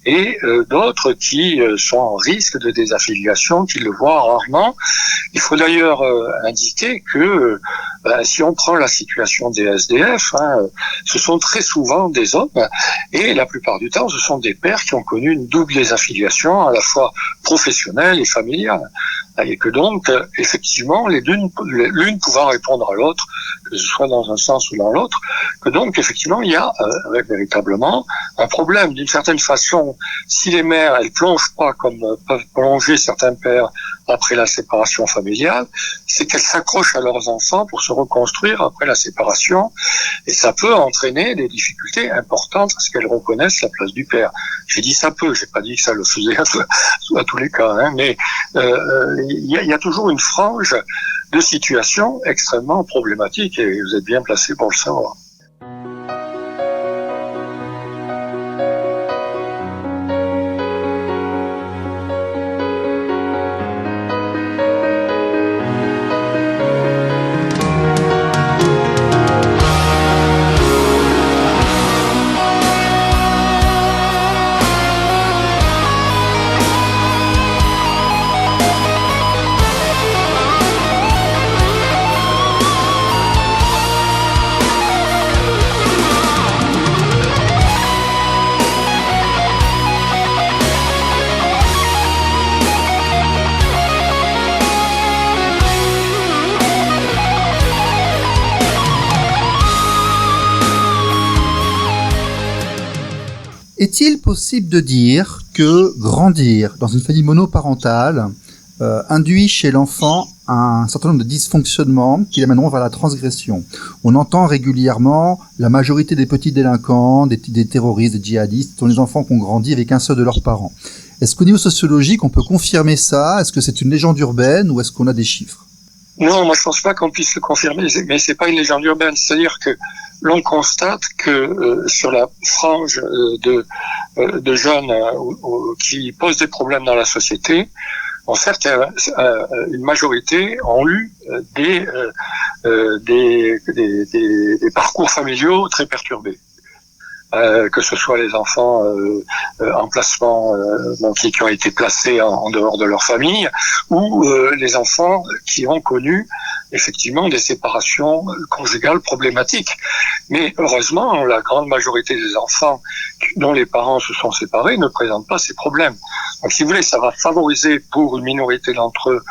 et d'autres qui sont en risque de désaffiliation, qui le voient rarement. Il faut d'ailleurs indiquer que si on prend la situation des SDF, ce sont très souvent des hommes et la plupart du temps ce sont des pères qui ont connu une double désaffiliation à la fois professionnelle et familiale. Et que donc, effectivement, l'une pouvant répondre à l'autre, que ce soit dans un sens ou dans l'autre, que donc, effectivement, il y a véritablement un problème. D'une certaine façon, si les mères, elles plongent pas comme peuvent plonger certains pères après la séparation familiale, c'est qu'elles s'accrochent à leurs enfants pour se reconstruire après la séparation, et ça peut entraîner des difficultés importantes parce qu'elles reconnaissent la place du père. J'ai dit ça peut, j'ai pas dit que ça le faisait à tous les cas, mais il y a toujours une frange de situations extrêmement problématiques et vous êtes bien placé pour le savoir. Est-il possible de dire que grandir dans une famille monoparentale induit chez l'enfant un certain nombre de dysfonctionnements qui l'amèneront vers la transgression? On entend régulièrement la majorité des petits délinquants, des terroristes, des djihadistes, sont les enfants qui ont grandi avec un seul de leurs parents. Est-ce qu'au niveau sociologique, on peut confirmer ça? Est-ce que c'est une légende urbaine ou est-ce qu'on a des chiffres? Non, moi je pense pas qu'on puisse le confirmer, mais c'est pas une légende urbaine. C'est-à-dire que l'on constate que sur la frange de jeunes qui posent des problèmes dans la société, bon, certes, une majorité ont eu des parcours familiaux très perturbés. Que ce soit les enfants en placement qui ont été placés en dehors de leur famille, ou les enfants qui ont connu effectivement des séparations conjugales problématiques. Mais heureusement, la grande majorité des enfants dont les parents se sont séparés ne présentent pas ces problèmes. Donc si vous voulez, ça va favoriser pour une minorité d'entre eux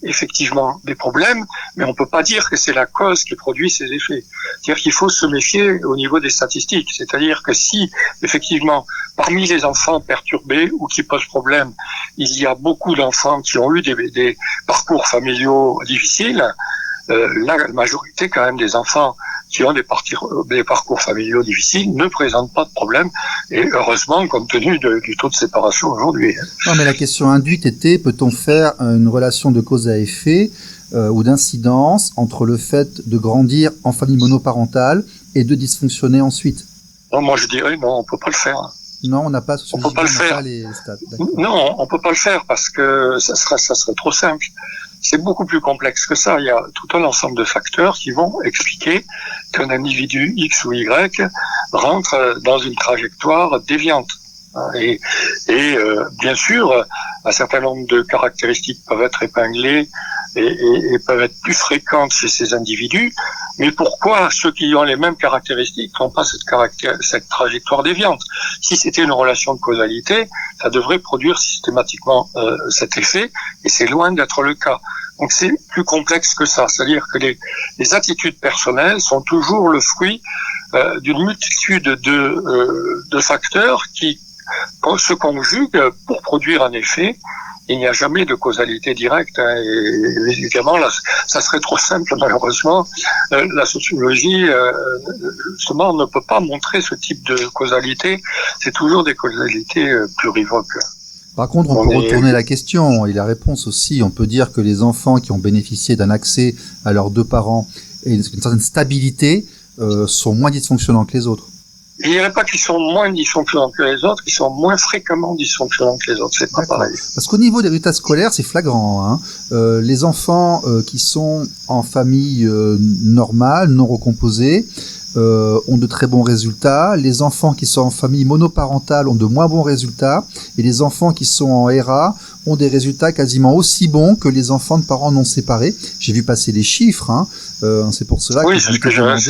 effectivement des problèmes, mais on peut pas dire que c'est la cause qui produit ces effets. C'est-à-dire qu'il faut se méfier au niveau des statistiques. C'est-à-dire que si, effectivement, parmi les enfants perturbés ou qui posent problème, il y a beaucoup d'enfants qui ont eu des parcours familiaux difficiles, la majorité quand même des enfants qui ont des parcours familiaux difficiles ne présentent pas de problème, et heureusement compte tenu du taux de séparation aujourd'hui. Non, mais la question induite était, peut-on faire une relation de cause à effet ou d'incidence entre le fait de grandir en famille monoparentale et de dysfonctionner ensuite? Non, moi je dirais non, on peut pas le faire. Non, on n'a pas. On peut pas le faire. Non, on peut pas le faire parce que ça serait trop simple. C'est beaucoup plus complexe que ça. Il y a tout un ensemble de facteurs qui vont expliquer qu'un individu X ou Y rentre dans une trajectoire déviante. Et bien sûr, un certain nombre de caractéristiques peuvent être épinglées et peuvent être plus fréquentes chez ces individus. Mais pourquoi ceux qui ont les mêmes caractéristiques n'ont pas cette trajectoire déviante? Si c'était une relation de causalité, ça devrait produire systématiquement cet effet, et c'est loin d'être le cas. Donc c'est plus complexe que ça, c'est-à-dire que les attitudes personnelles sont toujours le fruit d'une multitude de facteurs qui se conjuguent pour produire un effet. Il n'y a jamais de causalité directe, et évidemment, là, ça serait trop simple, malheureusement. La sociologie, justement, ne peut pas montrer ce type de causalité. C'est toujours des causalités plurivoques. Par contre, on peut retourner la question et la réponse aussi. On peut dire que les enfants qui ont bénéficié d'un accès à leurs deux parents et une certaine stabilité sont moins dysfonctionnants que les autres. Je dirais pas qu'ils sont moins dysfonctionnants que les autres, ils sont moins fréquemment dysfonctionnants que les autres, c'est pas pareil. Parce qu'au niveau des résultats scolaires, c'est flagrant. Les enfants qui sont en famille normale, non recomposée, ont de très bons résultats, les enfants qui sont en famille monoparentale ont de moins bons résultats, et les enfants qui sont en RA ont des résultats quasiment aussi bons que les enfants de parents non séparés. J'ai vu passer les chiffres, hein. C'est pour cela c'est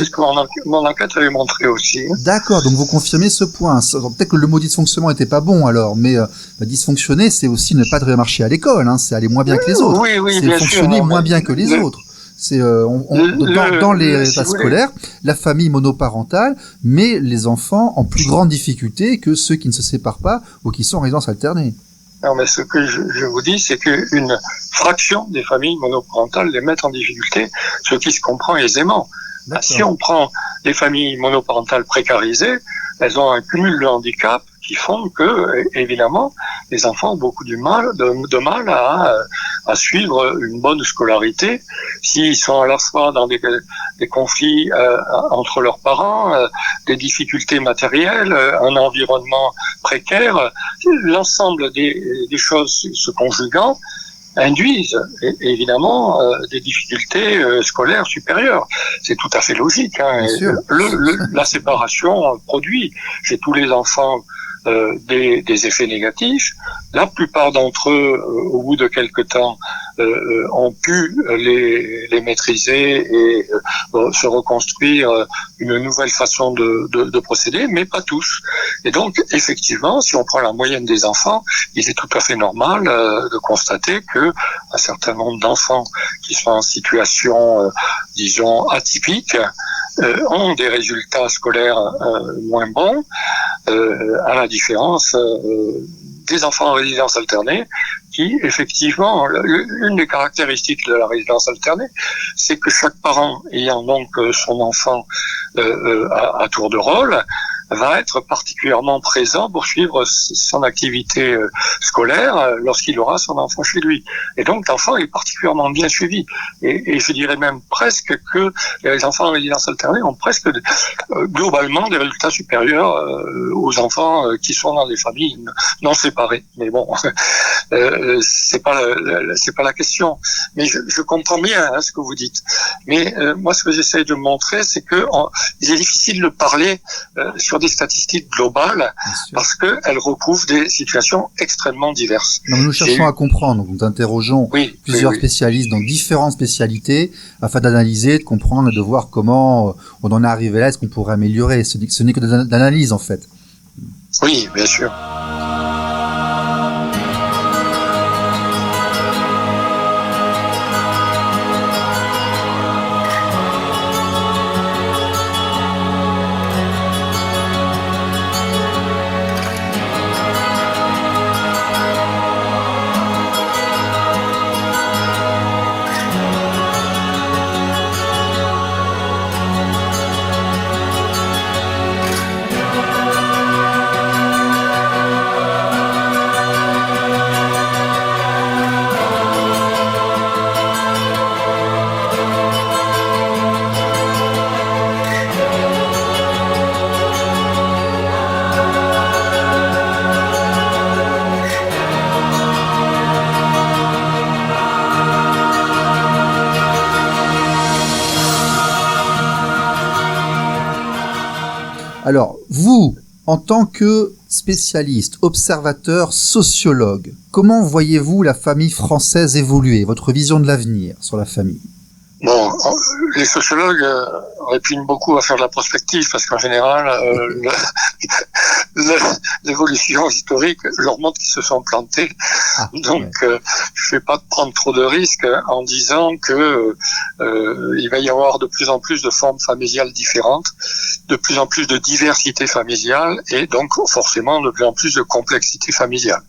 ce que mon enquête avait montré aussi. D'accord, donc vous confirmez ce point. Peut-être que le mot dysfonctionnement n'était pas bon alors, mais dysfonctionner, c'est aussi ne pas marcher à l'école, hein. C'est aller moins bien que les autres. Oui, c'est fonctionner moins bien que les autres. C'est dans les phases scolaires, la famille monoparentale met les enfants en plus grande difficulté que ceux qui ne se séparent pas ou qui sont en résidence alternée. Non, mais ce que je vous dis, c'est qu'une fraction des familles monoparentales les mettent en difficulté, ce qui se comprend aisément. D'accord. Si on prend les familles monoparentales précarisées, elles ont un cumul de handicaps qui font que, évidemment, les enfants ont beaucoup de mal à suivre une bonne scolarité. S'ils sont à la fois dans des conflits entre leurs parents, des difficultés matérielles, un environnement précaire, l'ensemble des choses se conjuguant induisent évidemment des difficultés scolaires supérieures. C'est tout à fait logique. Hein. La séparation produit chez tous les enfants des effets négatifs. La plupart d'entre eux, au bout de quelque temps, ont pu les maîtriser et se reconstruire une nouvelle façon de procéder, mais pas tous. Et donc, effectivement, si on prend la moyenne des enfants, il est tout à fait normal de constater que un certain nombre d'enfants qui sont en situation, disons, atypique, ont des résultats scolaires moins bons, à la différence des enfants en résidence alternée qui, effectivement, une des caractéristiques de la résidence alternée, c'est que chaque parent ayant donc son enfant à tour de rôle, va être particulièrement présent pour suivre son activité scolaire lorsqu'il aura son enfant chez lui. Et donc l'enfant est particulièrement bien suivi. Et je dirais même presque que les enfants en résidence alternée ont presque globalement des résultats supérieurs aux enfants qui sont dans des familles non séparées. Mais bon, c'est pas la question. Mais je comprends bien ce que vous dites. Mais moi, ce que j'essaie de montrer, c'est que il est difficile de parler sur des statistiques globales parce qu'elles recouvrent des situations extrêmement diverses. Non, nous cherchons à comprendre, nous interrogeons plusieurs spécialistes dans différentes spécialités afin d'analyser, de comprendre et de voir comment on en est arrivé là, est-ce qu'on pourrait améliorer. Ce n'est que de l'analyse en fait. Oui, bien sûr. Alors, vous, en tant que spécialiste, observateur, sociologue, comment voyez-vous la famille française évoluer, votre vision de l'avenir sur la famille ? Bon, les sociologues répugnent beaucoup à faire de la prospective parce qu'en général, l'évolution historique leur montre qu'ils se sont plantés. Donc, je ne vais pas prendre trop de risques en disant que il va y avoir de plus en plus de formes familiales différentes, de plus en plus de diversité familiale et donc forcément de plus en plus de complexité familiale.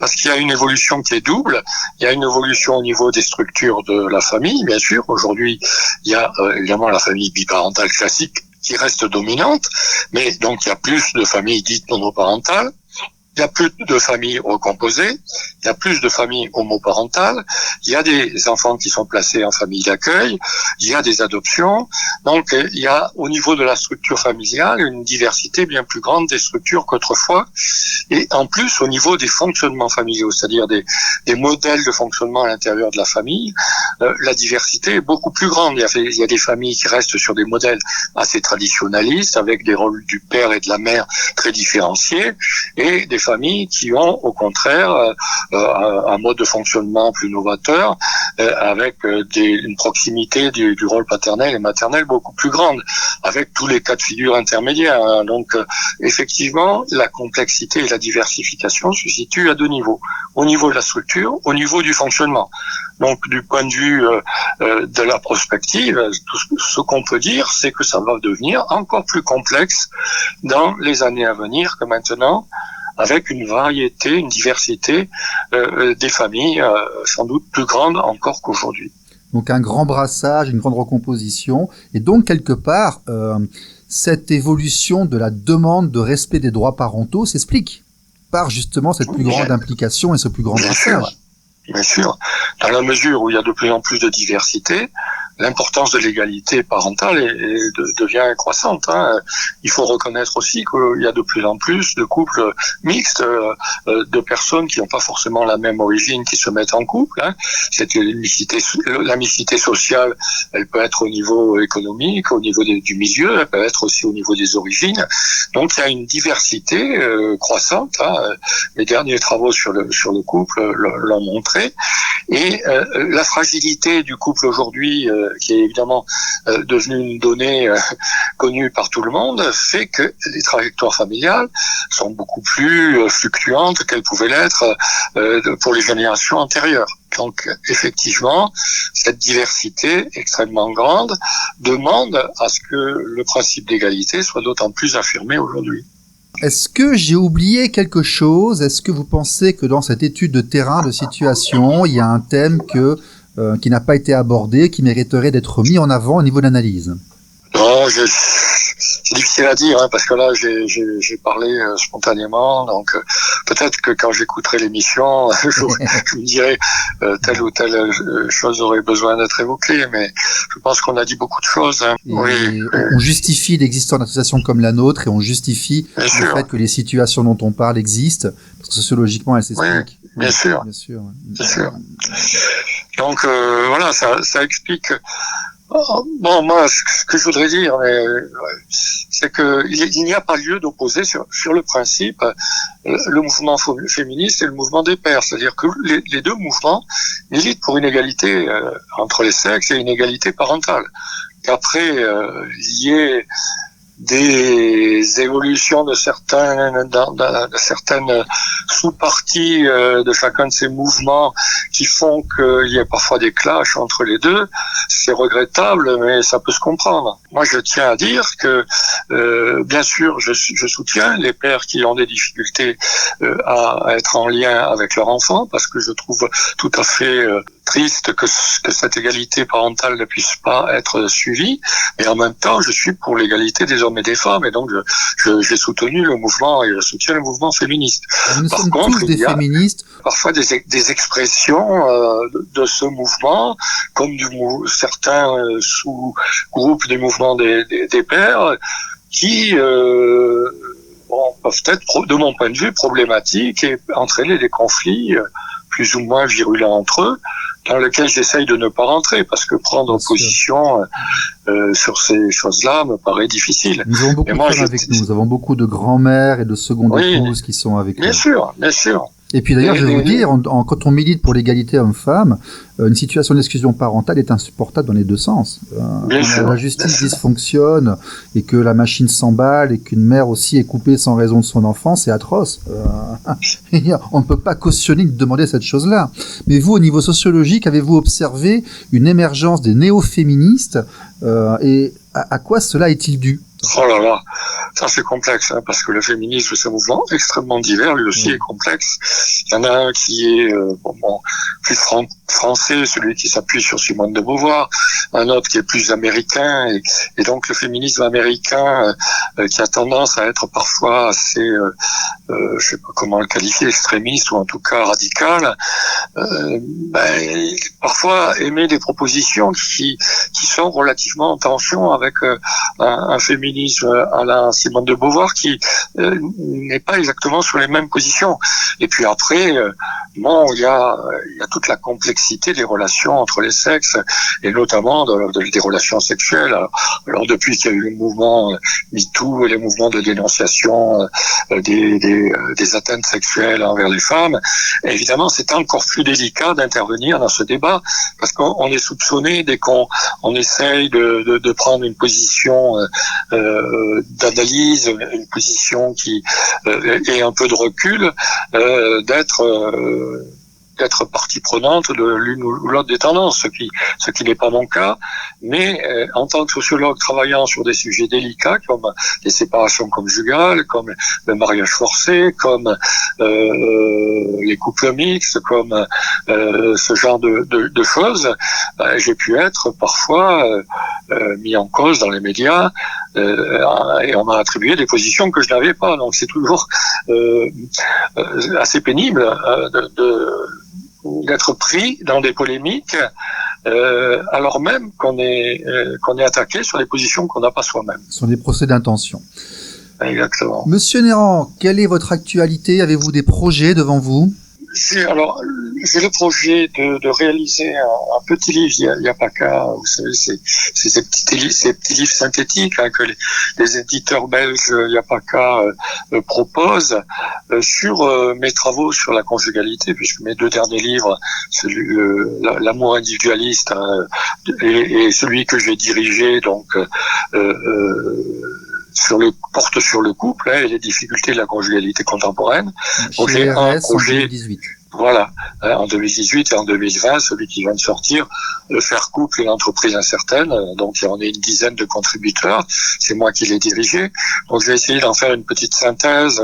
Parce qu'il y a une évolution qui est double. Il y a une évolution au niveau des structures de la famille, bien sûr. Aujourd'hui, il y a évidemment la famille biparentale classique qui reste dominante, mais donc il y a plus de familles dites monoparentales. Il y a plus de familles recomposées, il y a plus de familles homoparentales, il y a des enfants qui sont placés en famille d'accueil, il y a des adoptions. Donc, il y a au niveau de la structure familiale une diversité bien plus grande des structures qu'autrefois. Et en plus, au niveau des fonctionnements familiaux, c'est-à-dire des modèles de fonctionnement à l'intérieur de la famille, la diversité est beaucoup plus grande. Il y a des familles qui restent sur des modèles assez traditionnalistes, avec des rôles du père et de la mère très différenciés, et des familles qui ont au contraire un mode de fonctionnement plus novateur, avec une proximité du rôle paternel et maternel beaucoup plus grande, avec tous les cas de figure intermédiaires. Hein. Donc effectivement, la complexité et la diversification se situent à deux niveaux. Au niveau de la structure, au niveau du fonctionnement. Donc du point de vue de la prospective, tout ce qu'on peut dire, c'est que ça va devenir encore plus complexe dans les années à venir que maintenant, avec une variété, une diversité des familles sans doute plus grande encore qu'aujourd'hui. Donc un grand brassage, une grande recomposition, et donc quelque part, cette évolution de la demande de respect des droits parentaux s'explique par justement cette plus grande implication et ce plus grand brassage. Bien sûr, dans la mesure où il y a de plus en plus de diversité, l'importance de l'égalité parentale devient croissante. Hein. Il faut reconnaître aussi qu'il y a de plus en plus de couples mixtes, de personnes qui n'ont pas forcément la même origine qui se mettent en couple. Hein. La mixité sociale, elle peut être au niveau économique, au niveau du milieu, elle peut être aussi au niveau des origines. Donc il y a une diversité croissante. Hein. Les derniers travaux sur le couple l'ont montré. Et la fragilité du couple aujourd'hui, qui est évidemment devenue une donnée connue par tout le monde, fait que les trajectoires familiales sont beaucoup plus fluctuantes qu'elles pouvaient l'être pour les générations antérieures. Donc effectivement, cette diversité extrêmement grande demande à ce que le principe d'égalité soit d'autant plus affirmé aujourd'hui. Est-ce que j'ai oublié quelque chose? Est-ce que vous pensez que dans cette étude de terrain, de situation, il y a un thème qui n'a pas été abordé, qui mériterait d'être mis en avant au niveau de l'analyse? Non, c'est difficile à dire, hein, parce que là, j'ai parlé spontanément, donc peut-être que quand j'écouterai l'émission, je me dirai telle ou telle chose aurait besoin d'être évoquée, mais je pense qu'on a dit beaucoup de choses. Hein. Oui. On justifie l'existence d'associations comme la nôtre et on justifie le fait que les situations dont on parle existent, parce que sociologiquement, elles s'expliquent. Oui, bien sûr. Bien sûr. Donc voilà, ça explique. Bon, moi, ce que je voudrais dire, c'est que il n'y a pas lieu d'opposer sur le principe le mouvement féministe et le mouvement des pères. C'est-à-dire que les deux mouvements militent pour une égalité entre les sexes et une égalité parentale. Qu'après, il y ait des évolutions de certaines sous-parties de chacun de ces mouvements qui font qu'il y ait parfois des clashs entre les deux, c'est regrettable, mais ça peut se comprendre. Moi, je tiens à dire que, bien sûr, je soutiens les pères qui ont des difficultés à être en lien avec leur enfant, parce que je trouve tout à fait triste que cette égalité parentale ne puisse pas être suivie, mais en même temps, je suis pour l'égalité des hommes et des femmes, et donc j'ai soutenu le mouvement et je soutiens le mouvement féministe. Par contre, il y a féministes. Parfois des expressions de ce mouvement, comme certains sous-groupes des mouvements des pères, qui peuvent être, de mon point de vue, problématiques et entraîner des conflits plus ou moins virulents entre eux, dans lesquels j'essaye de ne pas rentrer, parce que prendre position sur ces choses-là me paraît difficile. Nous avons beaucoup de femmes avec nous, nous avons beaucoup de grand-mères et de secondes épouses qui sont avec nous. Bien sûr, bien sûr. Et puis d'ailleurs, je vais vous dire, quand on milite pour l'égalité homme-femme, une situation d'exclusion parentale est insupportable dans les deux sens. La justice dysfonctionne et que la machine s'emballe et qu'une mère aussi est coupée sans raison de son enfant, c'est atroce. On ne peut pas cautionner ni demander cette chose-là. Mais vous, au niveau sociologique, avez-vous observé une émergence des néo-féministes et à quoi cela est-il dû ? Oh là là, ça c'est complexe, hein, parce que le féminisme c'est un mouvement extrêmement divers, lui aussi est complexe. Il y en a un qui est plus français, celui qui s'appuie sur Simone de Beauvoir, un autre qui est plus américain, et donc le féminisme américain qui a tendance à être parfois assez, je sais pas comment le qualifier, extrémiste ou en tout cas radical, parfois émet des propositions qui sont relativement en tension avec un féminisme à la Simone de Beauvoir qui n'est pas exactement sur les mêmes positions. Et puis après, il y a toute la complexité des relations entre les sexes et notamment des relations sexuelles. Alors depuis qu'il y a eu le mouvement MeToo et les mouvements de dénonciation des atteintes sexuelles envers les femmes, évidemment c'est encore plus délicat d'intervenir dans ce débat parce qu'on est soupçonné dès qu'on essaye de prendre une position d'analyse, une position qui ait un peu de recul, d'être partie prenante de l'une ou l'autre des tendances, ce qui n'est pas mon cas, mais en tant que sociologue travaillant sur des sujets délicats comme les séparations conjugales, comme le mariage forcé, comme les couples mixtes, comme ce genre de choses, j'ai pu être parfois mis en cause dans les médias et on m'a attribué des positions que je n'avais pas. Donc c'est toujours assez pénible d'être pris dans des polémiques alors même qu'on est attaqué sur des positions qu'on n'a pas soi-même. Ce sont des procès d'intention. Exactement. Monsieur Néran, quelle est votre actualité? Avez-vous des projets devant vous? J'ai le projet de réaliser un petit livre Yapaka, vous savez, c'est ces petits livres synthétiques que les éditeurs belges Yapaka proposent sur mes travaux sur la conjugalité, puisque mes deux derniers livres, l'amour individualiste et celui que j'ai dirigé, donc porte sur le couple et les difficultés de la conjugalité contemporaine. Donc j'ai un projet en 2018. Voilà, en 2018 et en 2020, celui qui vient de sortir, Faire couple et l'entreprise incertaine. Donc on est une dizaine de contributeurs, c'est moi qui l'ai dirigé. Donc j'ai essayé d'en faire une petite synthèse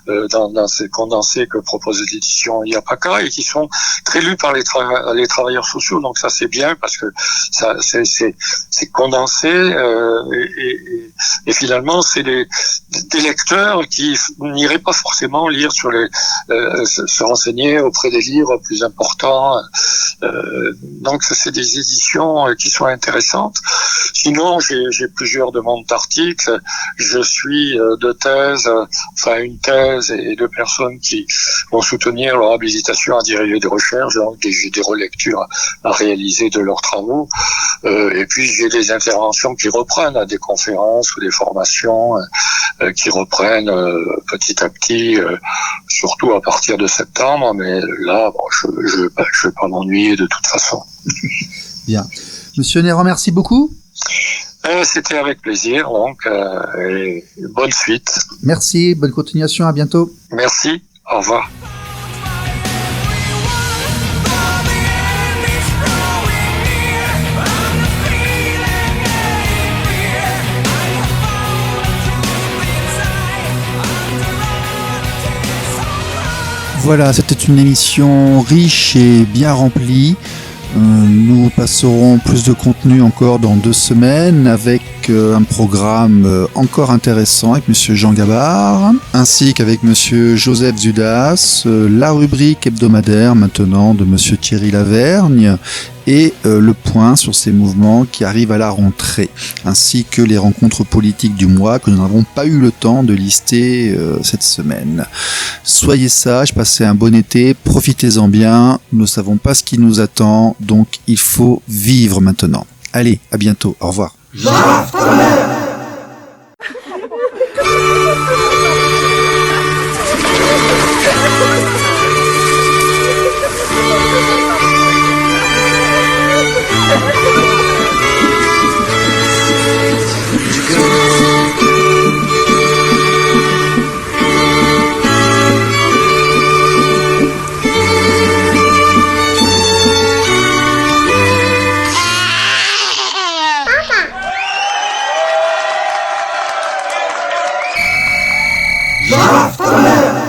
dans ces condensés que propose l'édition Yapaka et qui sont très lus par les travailleurs sociaux. Donc ça c'est bien parce que ça c'est condensé et finalement c'est des lecteurs qui n'iraient pas forcément lire sur se renseigner auprès des livres plus importants. Donc c'est des éditions qui sont intéressantes. Sinon, j'ai plusieurs demandes d'articles. Je suis une thèse et deux personnes qui vont soutenir leur habilitation à diriger des recherches. Donc j'ai des relectures à réaliser de leurs travaux. Et puis j'ai des interventions qui reprennent à des conférences ou des formations qui reprennent petit à petit, surtout à partir de septembre. Mais là, je vais pas m'ennuyer de toute façon. Bien. Monsieur Néran, merci beaucoup. C'était avec plaisir, donc, et bonne suite. Merci, bonne continuation, à bientôt. Merci, au revoir. Voilà, c'était une émission riche et bien remplie. Nous passerons plus de contenu encore dans 2 semaines avec un programme encore intéressant avec Monsieur Jean Gabard, ainsi qu'avec Monsieur Joseph Zudas, la rubrique hebdomadaire maintenant de Monsieur Thierry Lavergne et le point sur ces mouvements qui arrivent à la rentrée, ainsi que les rencontres politiques du mois que nous n'avons pas eu le temps de lister cette semaine. Soyez sages, passez un bon été, profitez-en bien, nous ne savons pas ce qui nous attend, donc il faut vivre maintenant. Allez, à bientôt, au revoir. Jacques Tonnerre.